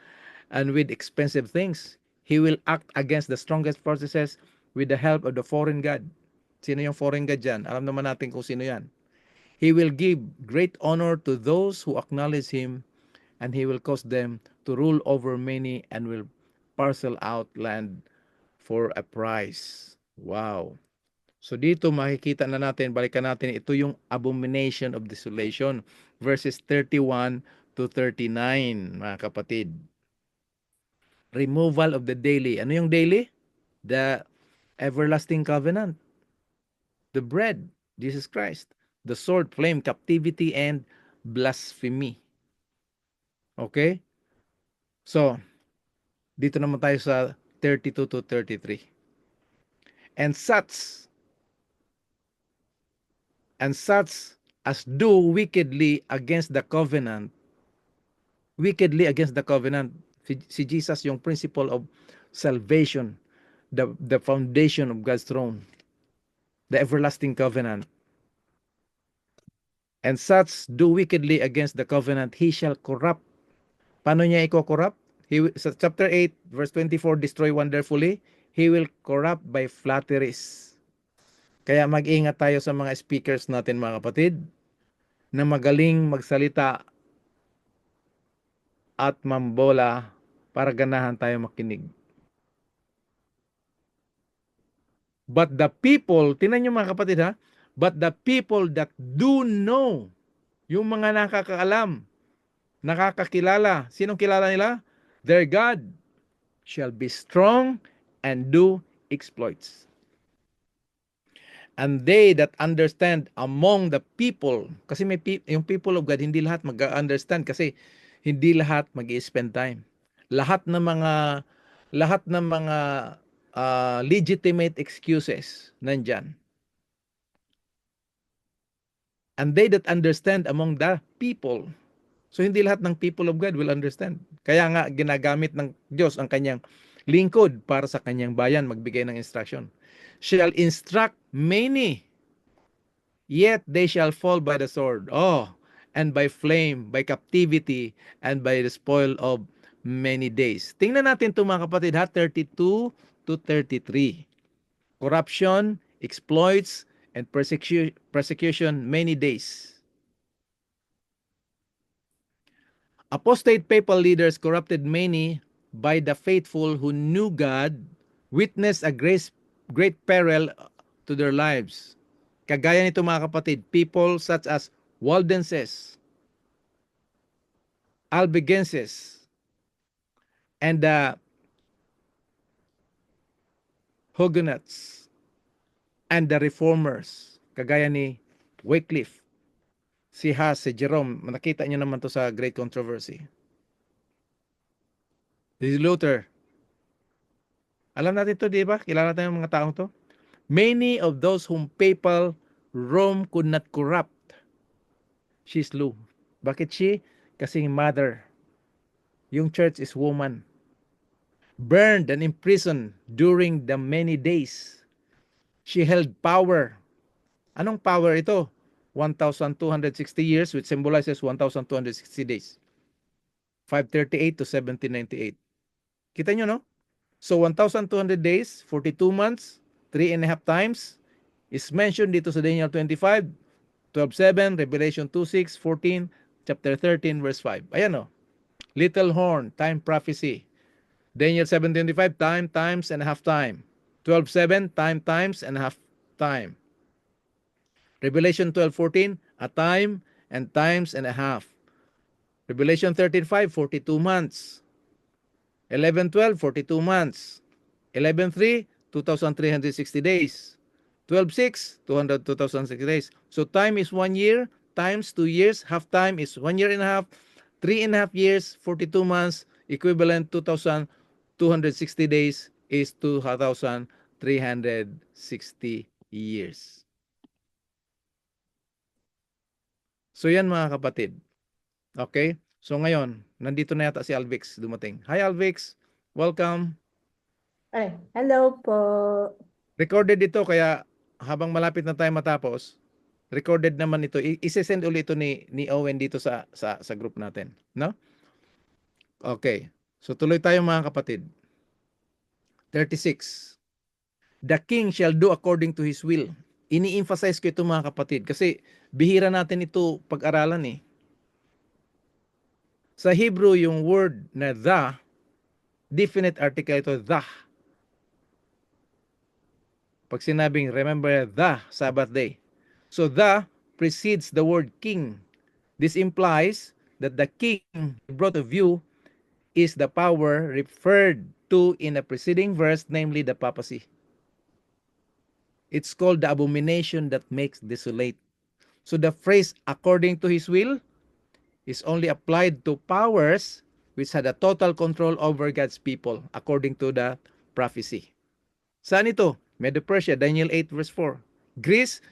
Speaker 1: And with expensive things. He will act against the strongest fortresses with the help of the foreign god. Sino yung foreign god dyan? Alam naman natin kung sino yan. He will give great honor to those who acknowledge him, and he will cause them to rule over many and will parcel out land for a price. Wow. So dito makikita na natin, balikan natin, ito yung abomination of desolation, verses 31 to 39, mga kapatid. Removal of the daily. Ano yung daily? The everlasting covenant. The bread, Jesus Christ. The sword, flame, captivity, and blasphemy. Okay? So, dito naman tayo sa 32 to 33. And such as do wickedly against the covenant. Wickedly against the covenant. Si Jesus yung principle of salvation, the foundation of God's throne, the everlasting covenant. And such do wickedly against the covenant, he shall corrupt. Paano niya i-corrupt? Sa chapter 8, verse 24, destroy wonderfully. He will corrupt by flatteries. Kaya mag-ingat tayo sa mga speakers natin, mga kapatid, na magaling magsalita at mambola para ganahan tayo makinig. But the people, tinan nyo mga kapatid ha, but the people that do know, yung mga nakakaalam, nakakakilala, sinong kilala nila? Their God shall be strong and do exploits. And they that understand among the people, kasi yung people of God, hindi lahat mag-understand kasi hindi lahat mag-spend time. Lahat ng mga legitimate excuses nandyan. And they that understand among the people. So hindi lahat ng people of God will understand. Kaya nga ginagamit ng Diyos ang kanyang lingkod para sa kanyang bayan magbigay ng instruction. Shall instruct many, yet they shall fall by the sword. Oh, and by flame, by captivity, and by the spoil of many days. Tingnan natin ito mga kapatid ha, 32 to 33. Corruption, exploits, and persecution many days. Apostate papal leaders corrupted many by the faithful who knew God, witnessed a great peril to their lives. Kagaya nito mga kapatid, people such as Waldenses, Albigenses, and the Huguenots, and the Reformers, kagaya ni Wycliffe, si Huss, si Jerome, nakita nyo naman to sa Great Controversy. Si Luther. Alam natin to, di ba? Kilala natin yung mga taong to. Many of those whom papal Rome could not corrupt, she slew. Bakit she? Kasi mother. Yung church is woman. Burned and imprisoned during the many days. She held power. Anong power ito? 1,260 years, which symbolizes 1,260 days. 538 to 1798. Kita nyo, no? So, 1,200 days, 42 months, 3.5 times, is mentioned dito sa Daniel 25, 12:7, Revelation 2:6, 14, chapter 13, verse 5. Ayan, no? Little horn, time prophecy. Daniel 7:25, time, times, and a half time. 12:7, time, times, and a half time. Revelation 12:14, a time and times and a half. Revelation 13:5, 42 months. 11:12, 42 months. 11:3, 2,360 days. 12:6, 2,060 days. So time is 1 year, times 2 years, half time is 1 year and a half, 3.5 years, 42 months, equivalent 2,260 days is 2,360 years. So yan mga kapatid. Okay? So ngayon, nandito na yata si Alvix dumating. Hi Alvix, welcome.
Speaker 6: Ay, hello po.
Speaker 1: Recorded ito kaya habang malapit na tayo matapos, recorded naman ito. I-send ulit ito ni Owen dito sa group natin, no? Okay. So tuloy tayo mga kapatid. 36. The king shall do according to his will. Ini-emphasize ko ito mga kapatid kasi bihira natin ito pag-aralan eh. Sa Hebrew, yung word na the, definite article ito, the. Pag sinabing, remember the Sabbath day. So the precedes the word king. This implies that the king brought to view is the power referred to in the preceding verse, namely the papacy. It's called the abomination that makes desolate. So the phrase according to his will is only applied to powers which had a total control over God's people according to the prophecy. Saan ito? Medo-Persia, Daniel 8 verse 4. Greece,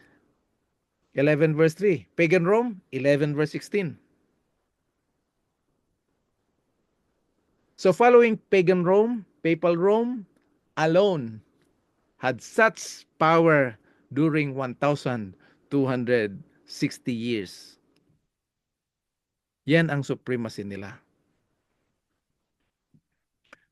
Speaker 1: 11 verse 3. Pagan Rome, 11 verse 16. So following pagan Rome, papal Rome alone had such power during 1,260 years. Yan ang supremacy nila.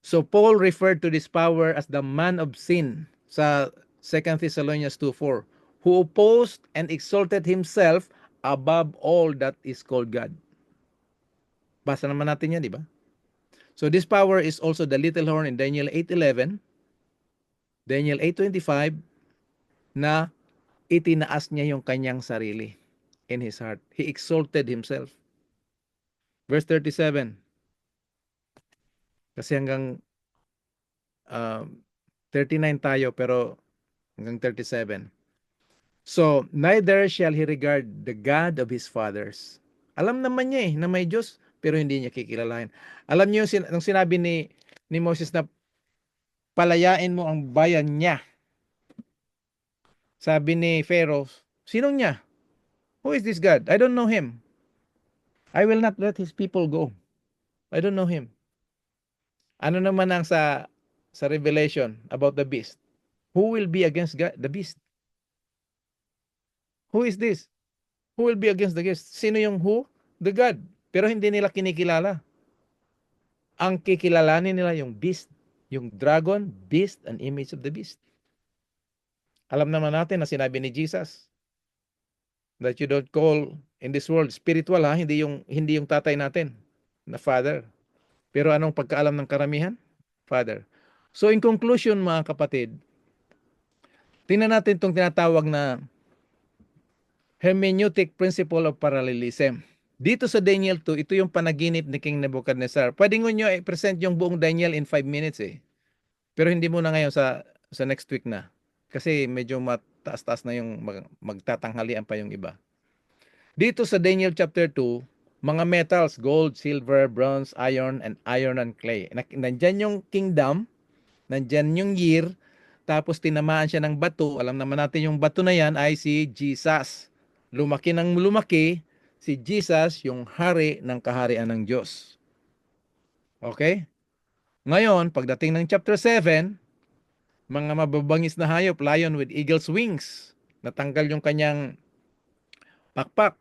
Speaker 1: So Paul referred to this power as the man of sin sa 2 Thessalonians 2:4, who opposed and exalted himself above all that is called God. Basa naman natin yan, di ba? So this power is also the little horn in Daniel 8:11, Daniel 8:25, na itinaas niya yung kanyang sarili in his heart. He exalted himself. Verse 37. Kasi hanggang 39 tayo, pero hanggang 37. So, neither shall he regard the God of his fathers. Alam naman niya na may Diyos, pero hindi niya kikilalahin. Alam niyo yung sinabi ni Moses na palayain mo ang bayan niya. Sabi ni Pharaoh, sinong niya? Who is this God? I don't know him. I will not let his people go. I don't know him. Ano naman ang sa Revelation about the beast? Who will be against God, the beast? Who is this? Who will be against the beast? Sino yung who? The God. Pero hindi nila kinikilala. Ang kikilalanin nila yung beast, yung dragon, beast, an image of the beast. Alam naman natin na sinabi ni Jesus that you don't call in this world spiritual, ha, hindi yung tatay natin na father. Pero anong pagkaalam ng karamihan? Father. So in conclusion, mga kapatid, tingnan natin itong tinatawag na hermeneutic principle of parallelism. Dito sa Daniel 2, ito yung panaginip ni King Nebuchadnezzar. Pwede nyo i-present yung buong Daniel in 5 minutes eh. Pero hindi muna ngayon sa next week na. Kasi medyo mataas-taas na yung magtatanghalian pa yung iba. Dito sa Daniel chapter 2, mga metals, gold, silver, bronze, iron, and clay. Nandyan yung kingdom, nandyan yung year, tapos tinamaan siya ng bato. Alam naman natin yung bato na yan ay si Jesus. Lumaki ng lumaki, si Jesus yung hari ng kaharian ng Diyos. Okay? Ngayon, pagdating ng chapter 7, mga mababangis na hayop, lion with eagle's wings. Natanggal yung kanyang pakpak.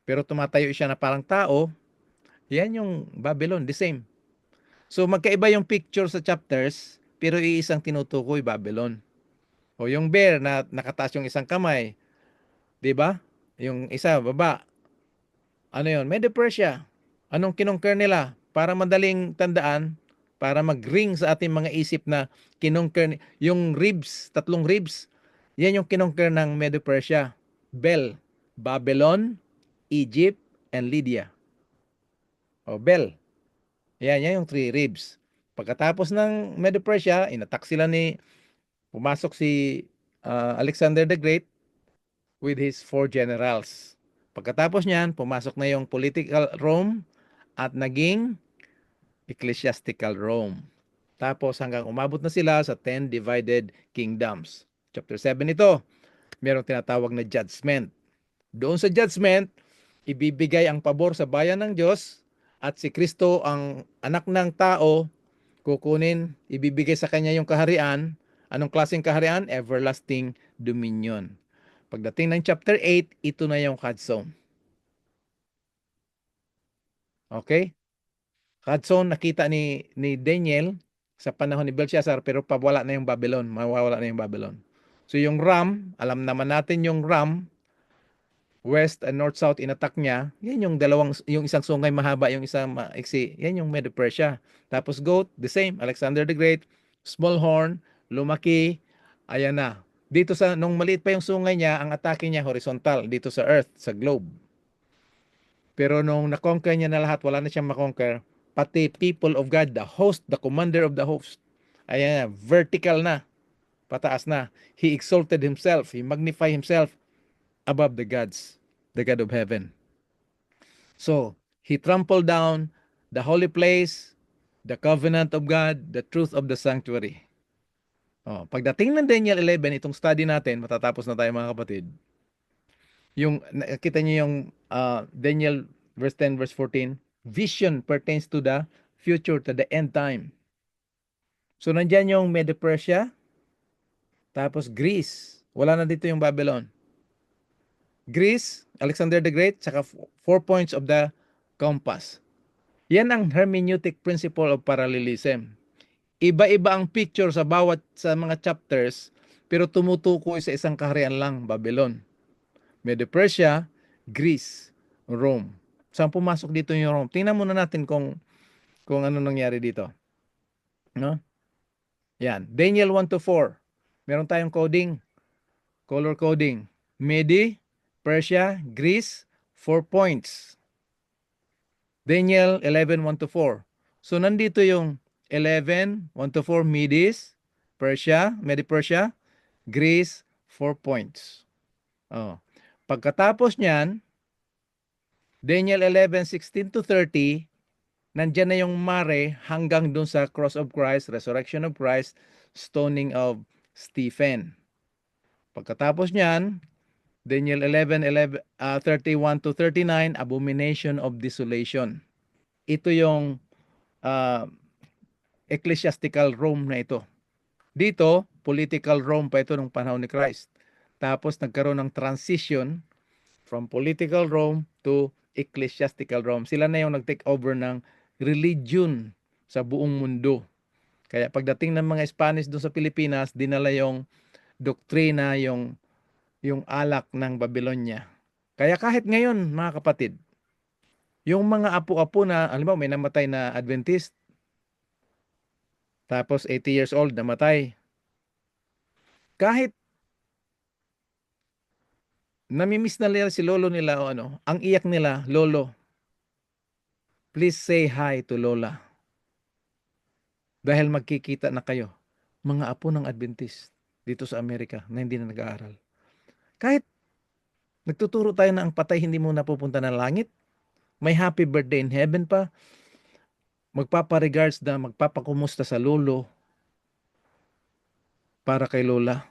Speaker 1: Pero tumatayo siya na parang tao. Yan yung Babylon, the same. So magkaiba yung picture sa chapters, pero iisang tinutukoy Babylon. O yung bear na nakataas yung isang kamay, 'di ba? Yung isa baba. Ano yun? Medo-Persia. Anong kinongker nila? Para madaling tandaan, para mag-ring sa ating mga isip na kinongker yung ribs, 3 ribs. Yan yung kinongker ng Medo-Persia. Bel, Babylon, Egypt, and Lydia. O Bel. Yan yung 3 ribs. Pagkatapos ng Medo-Persia, inatak sila pumasok si Alexander the Great with his 4 generals. Pagkatapos niyan, pumasok na yung political Rome at naging ecclesiastical Rome. Tapos hanggang umabot na sila sa 10 divided kingdoms. Chapter 7 ito, mayroong tinatawag na judgment. Doon sa judgment, ibibigay ang pabor sa bayan ng Diyos at si Kristo ang anak ng tao, kukunin, ibibigay sa kanya yung kaharian. Anong klaseng kaharian? Everlasting dominion. Pagdating ng chapter 8, ito na yung Hudson. Okay? Hudson, nakita ni Daniel sa panahon ni Belshazzar, pero pawala na yung Babylon. Mawawala na yung Babylon. So yung Ram, alam naman natin yung Ram, west and north-south inattack niya, yan yung isang sungay mahaba, yung isang maiksi, yan yung Medo-Persia. Tapos goat, the same, Alexander the Great, small horn, lumaki, ayan na. Dito nung maliit pa yung sungay niya, ang atake niya horizontal, dito sa earth, sa globe. Pero nung na-conquer niya na lahat, wala na siyang makonquer, pati people of God, the host, the commander of the host, ayan na, vertical na, pataas na. He exalted himself, he magnified himself above the gods, the God of heaven. So, he trampled down the holy place, the covenant of God, the truth of the sanctuary. Pagdating ng Daniel 11, itong study natin, matatapos na tayo mga kapatid. Kita niyo yung Daniel verse 10, verse 14, vision pertains to the future, to the end time. So, nandyan yung Medo-Persia, tapos Greece. Wala na dito yung Babylon. Greece, Alexander the Great, saka 4 points of the compass. Yan ang hermeneutic principle of parallelism. Iba-iba ang picture sa sa mga chapters, pero tumutukoy sa isang kaharian lang, Babylon. Medo-Persia, Greece, Rome. Saan pumasok dito yung Rome? Tingnan muna natin kung ano nangyari dito. No? Yan. Daniel 1 to 4. Meron tayong coding, color coding. Medi, Persia, Greece, 4 points. Daniel 11, 1 to 4. So, nandito yung 11, 1 to 4, Medes, Persia, Medi-Persia, Greece, 4 points. Oh. Pagkatapos niyan, Daniel 11, 16 to 30, nandyan na yung mare hanggang dun sa cross of Christ, resurrection of Christ, stoning of Stephen. Pagkatapos niyan, Daniel 11, 31 to 39, abomination of desolation. Ito yung ecclesiastical Rome na ito. Dito, political Rome pa ito nung panahon ni Christ. Tapos nagkaroon ng transition from political Rome to ecclesiastical Rome. Sila na yung nag-take over ng religion sa buong mundo. Kaya pagdating ng mga Spanish doon sa Pilipinas, dinala yung doktrina, yung alak ng Babylonia. Kaya kahit ngayon, mga kapatid, yung mga apo-apo na, alam mo, may namatay na Adventist, tapos 80 years old, namatay. Kahit namimiss na nila si lolo nila o ano, ang iyak nila, lolo, please say hi to Lola. Dahil magkikita na kayo, mga apo ng Adventist dito sa Amerika na hindi na nag-aaral. Kahit nagtuturo tayo na ang patay hindi mo napupunta ng langit, may happy birthday in heaven pa, magpapa-regards na magpapakumusta sa lolo para kay Lola.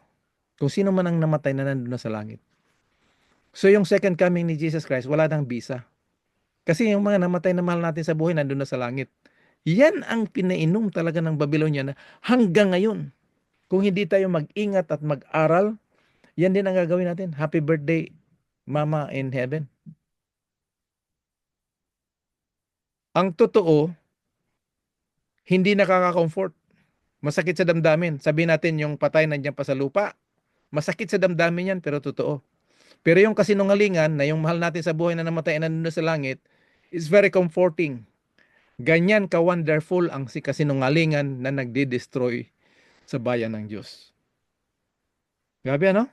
Speaker 1: Kung sino man ang namatay na nandun na sa langit. So yung second coming ni Jesus Christ, wala nang visa. Kasi yung mga namatay na mahal natin sa buhay, nandun na sa langit. Yan ang pinainom talaga ng Babylonia na hanggang ngayon. Kung hindi tayo mag-ingat at mag-aral, yan din ang gagawin natin. Happy birthday, Mama in heaven. Ang totoo, hindi nakaka-comfort. Masakit sa damdamin. Sabihin natin yung patay nandiyan pa sa lupa. Masakit sa damdamin yan, pero totoo. Pero yung kasinungalingan na yung mahal natin sa buhay na namatay na nandun sa langit is very comforting. Ganyan ka-wonderful ang si kasinungalingan na nagdi-destroy sa bayan ng Diyos. Grabe ano?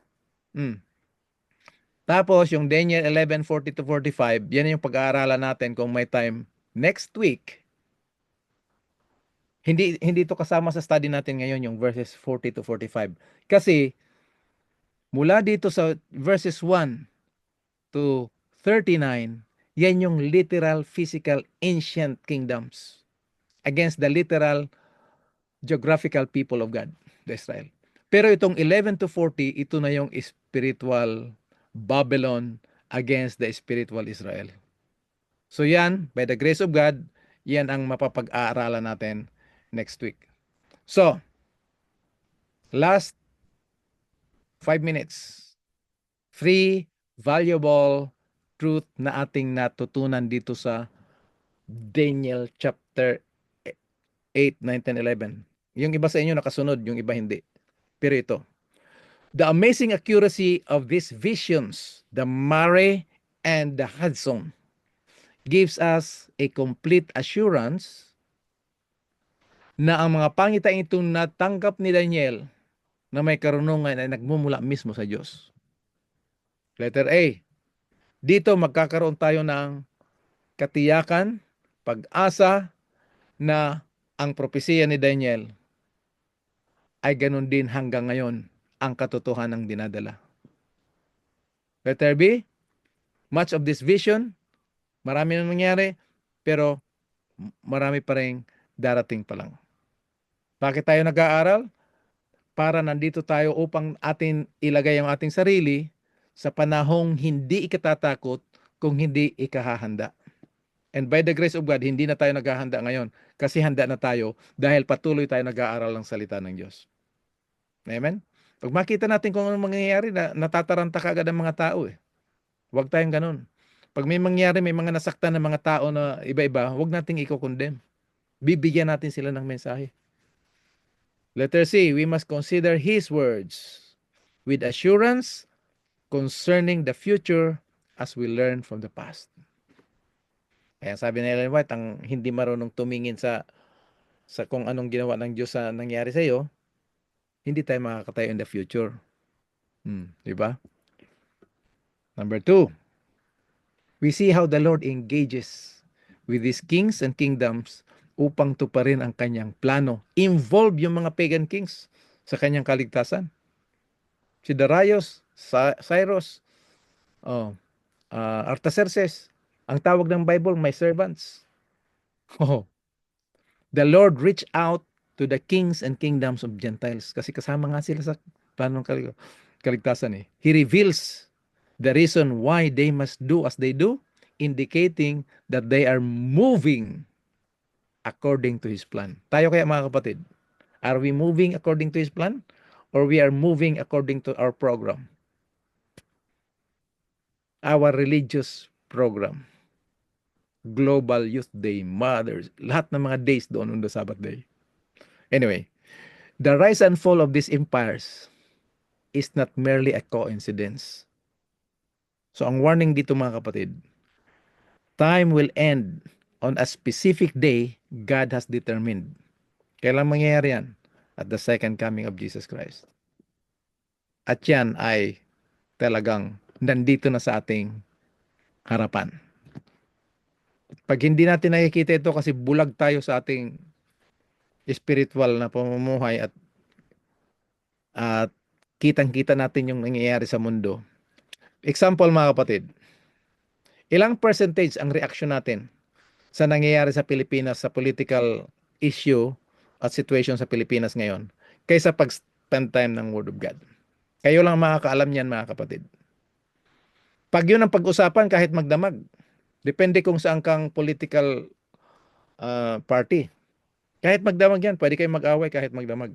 Speaker 1: Tapos yung Daniel 11:40 to 45, yan yung pag-aaralan natin kung may time next week. Hindi ito kasama sa study natin ngayon yung verses 40 to 45. Kasi mula dito sa verses 1 to 39, yan yung literal, physical, ancient kingdoms against the literal, geographical people of God, the Israel. Pero itong 11 to 40, ito na yung spiritual Babylon against the spiritual Israel. So yan, by the grace of God, yan ang mapapag-aaralan natin next week. So, last 5 minutes. 3 valuable truth na ating natutunan dito sa Daniel chapter 8, 9, 10, 11. Yung iba sa inyo nakasunod, yung iba hindi. Pero ito, the amazing accuracy of these visions, the Mare and the Hudson, gives us a complete assurance na ang mga pangitain itong natanggap ni Daniel na may karunungan ay nagmumula mismo sa Diyos. Letter A, dito magkakaroon tayo ng katiyakan, pag-asa na ang propesiya ni Daniel ay ganun din hanggang ngayon ang katotohanan ng dinadala. Letter B, much of this vision, marami na nangyari, pero marami pa rin darating pa lang. Bakit tayo nag-aaral? Para nandito tayo upang atin ilagay ang ating sarili sa panahong hindi ikatatakot kung hindi ikahahanda. And by the grace of God, hindi na tayo naghahanda ngayon kasi handa na tayo dahil patuloy tayo nag-aaral ng salita ng Diyos. Amen? Pag makita natin kung anong mangyayari, natataranta ka agad ang mga tao eh. Huwag tayong ganun. Pag may mangyari, may mga nasaktan ng mga tao na iba-iba, huwag nating i-condemn. Bibigyan natin sila ng mensahe. Letter C, we must consider His words with assurance concerning the future as we learn from the past. Kaya sabi ni Ellen White, ang hindi marunong tumingin sa kung anong ginawa ng Diyos sa nangyari sa iyo, hindi tayo makakatayo in the future. Di ba? Number 2, we see how the Lord engages with His kings and kingdoms upang tuparin ang kanyang plano. Involve yung mga pagan kings sa kanyang kaligtasan. Si Darius, Cyrus, Artaxerxes, ang tawag ng Bible, my servants. The Lord reached out to the kings and kingdoms of Gentiles kasi kasama nga sila sa plano ng kaligtasan. He reveals the reason why they must do as they do, indicating that they are moving according to His plan. Tayo kaya mga kapatid, are we moving according to His plan or we are moving according to our program? Our religious program. Global Youth Day, Mothers, lahat ng mga days doon on the Sabbath day. Anyway, the rise and fall of these empires is not merely a coincidence. So ang warning dito mga kapatid, time will end on a specific day God has determined. Kailan mangyayari yan? At the second coming of Jesus Christ. At yan ay talagang nandito na sa ating harapan. Pag hindi natin nakikita ito kasi bulag tayo sa ating spiritual na pamumuhay at kitang-kita natin yung nangyayari sa mundo. Example mga kapatid, ilang percentage ang reaction natin sa nangyayari sa Pilipinas sa political issue at situation sa Pilipinas ngayon kaysa pag-spend time ng Word of God? Kayo lang makakaalam yan mga kapatid. Pag yun ang pag-usapan kahit magdamag, depende kung saan kang political party. Kahit magdamag yan, pwede kayong mag-away kahit magdamag.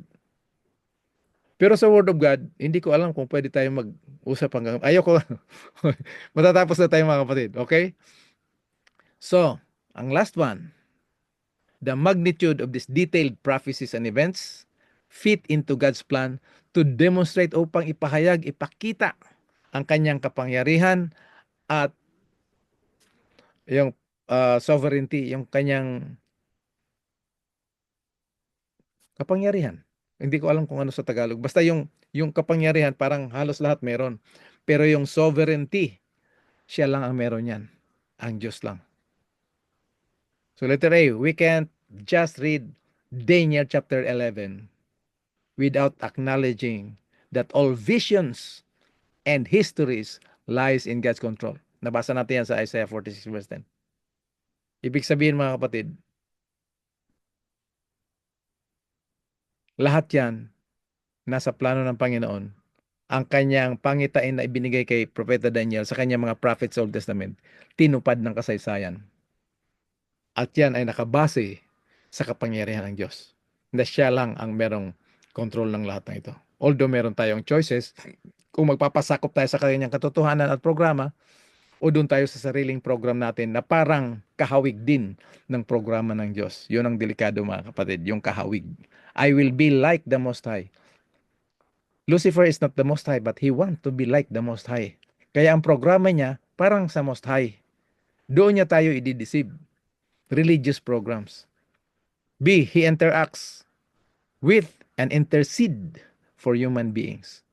Speaker 1: Pero sa Word of God, hindi ko alam kung pwede tayong mag-usap hanggang... Ayoko. Matatapos na tayo mga kapatid. Okay? So, ang last one, the magnitude of these detailed prophecies and events fit into God's plan to demonstrate upang ipahayag, ipakita ang kanyang kapangyarihan at yung sovereignty, yung kanyang kapangyarihan. Hindi ko alam kung ano sa Tagalog. Basta yung kapangyarihan, parang halos lahat meron. Pero yung sovereignty, siya lang ang meron yan. Ang Diyos lang. So letter A, we can't just read Daniel chapter 11 without acknowledging that all visions and histories lies in God's control. Nabasa natin yan sa Isaiah 46 verse 10. Ibig sabihin mga kapatid, lahat yan nasa plano ng Panginoon. Ang kanyang pangitain na ibinigay kay Propeta Daniel sa kanyang mga prophets sa Old Testament, tinupad ng kasaysayan. At yan ay nakabase sa kapangyarihan ng Diyos. Na siya lang ang merong control ng lahat ng ito. Although meron tayong choices, kung magpapasakop tayo sa kanyang katotohanan at programa, o doon tayo sa sariling program natin na parang kahawig din ng programa ng Diyos. Yun ang delikado mga kapatid, yung kahawig. I will be like the Most High. Lucifer is not the Most High, but he wants to be like the Most High. Kaya ang programa niya parang sa Most High. Doon niya tayo i-deceive. Religious programs. B, he interacts with and intercede for human beings.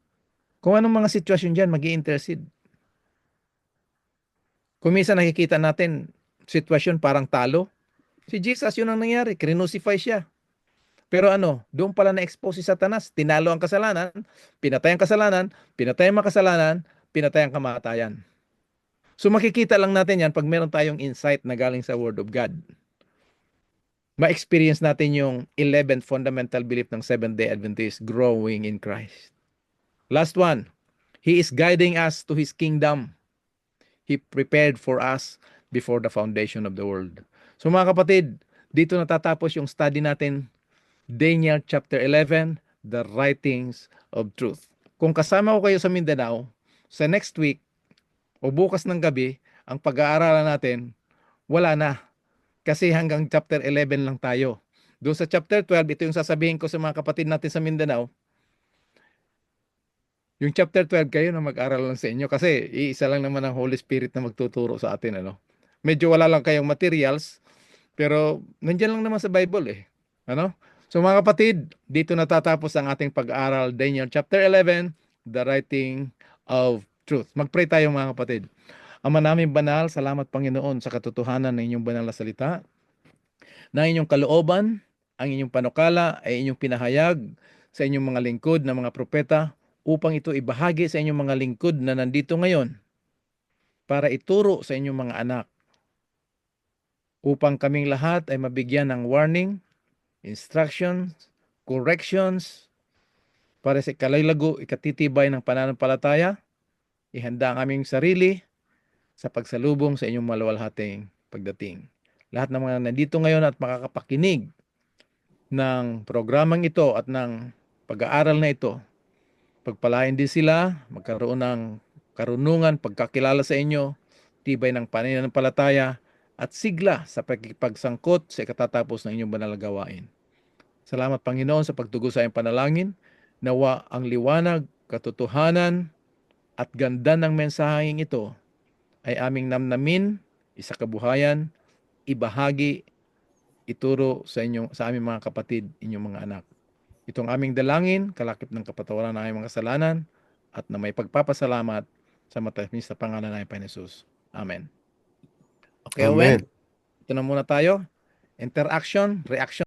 Speaker 1: Kung anong mga sitwasyon dyan, mag-i-intercede. Kung minsan nakikita natin sitwasyon parang talo, si Jesus yun ang nangyari, crucify siya. Pero doon pala na-expose si Satanas, tinalo ang kasalanan, pinatay ang kasalanan, pinatay ang makasalanan, pinatay ang kamatayan. So makikita lang natin yan pag meron tayong insight na galing sa Word of God. Ma-experience natin yung 11th fundamental belief ng Seventh-day Adventist, growing in Christ. Last one, He is guiding us to His kingdom. He prepared for us before the foundation of the world. So mga kapatid, dito natatapos yung study natin, Daniel chapter 11, the writings of truth. Kung kasama ko kayo sa Mindanao, sa next week o bukas ng gabi, ang pag-aaralan natin, wala na. Kasi hanggang chapter 11 lang tayo. Doon sa chapter 12, ito yung sasabihin ko sa mga kapatid natin sa Mindanao. Yung chapter 12, kayo na mag-aral lang sa inyo kasi iisa lang naman ang Holy Spirit na magtuturo sa atin. Ano? Medyo wala lang kayong materials, pero nandiyan lang naman sa Bible eh. Ano? So mga kapatid, dito natatapos ang ating pag-aaral. Daniel chapter 11, the writing of truth. Mag-pray tayo mga kapatid. Ama namin banal, salamat Panginoon sa katotohanan ng inyong banal na salita. Na inyong kalooban, ang inyong panukala ay inyong pinahayag sa inyong mga lingkod na mga propeta upang ito ibahagi sa inyong mga lingkod na nandito ngayon para ituro sa inyong mga anak upang kaming lahat ay mabigyan ng warning, instructions, corrections para sa kalaylago, ikatitibay ng pananampalataya, ihanda ang aming sarili sa pagsalubong sa inyong maluwalhating pagdating. Lahat ng mga nandito ngayon at makakapakinig ng programang ito at ng pag-aaral na ito, pagpalain din sila, magkaroon ng karunungan, pagkakilala sa inyo, tibay ng pananampalataya, at sigla sa pagkipagsangkot sa ikatatapos ng inyong banal na gawain. Salamat Panginoon sa pagtugon sa iyong panalangin. Nawa ang liwanag, katotohanan, at ganda ng mensaheng ito ay aming namnamin, isakabuhayan, ibahagi, ituro sa inyo, sa aming mga kapatid, inyong mga anak. Itong aming dalangin, kalakip ng kapatawaran ng aming mga kasalanan, at na may pagpapasalamat sa matamis na pangalan ng Panginoon Jesus. Amen. Okay, Owen,
Speaker 5: Amen.
Speaker 1: ito na muna tayo. Interaction, reaction.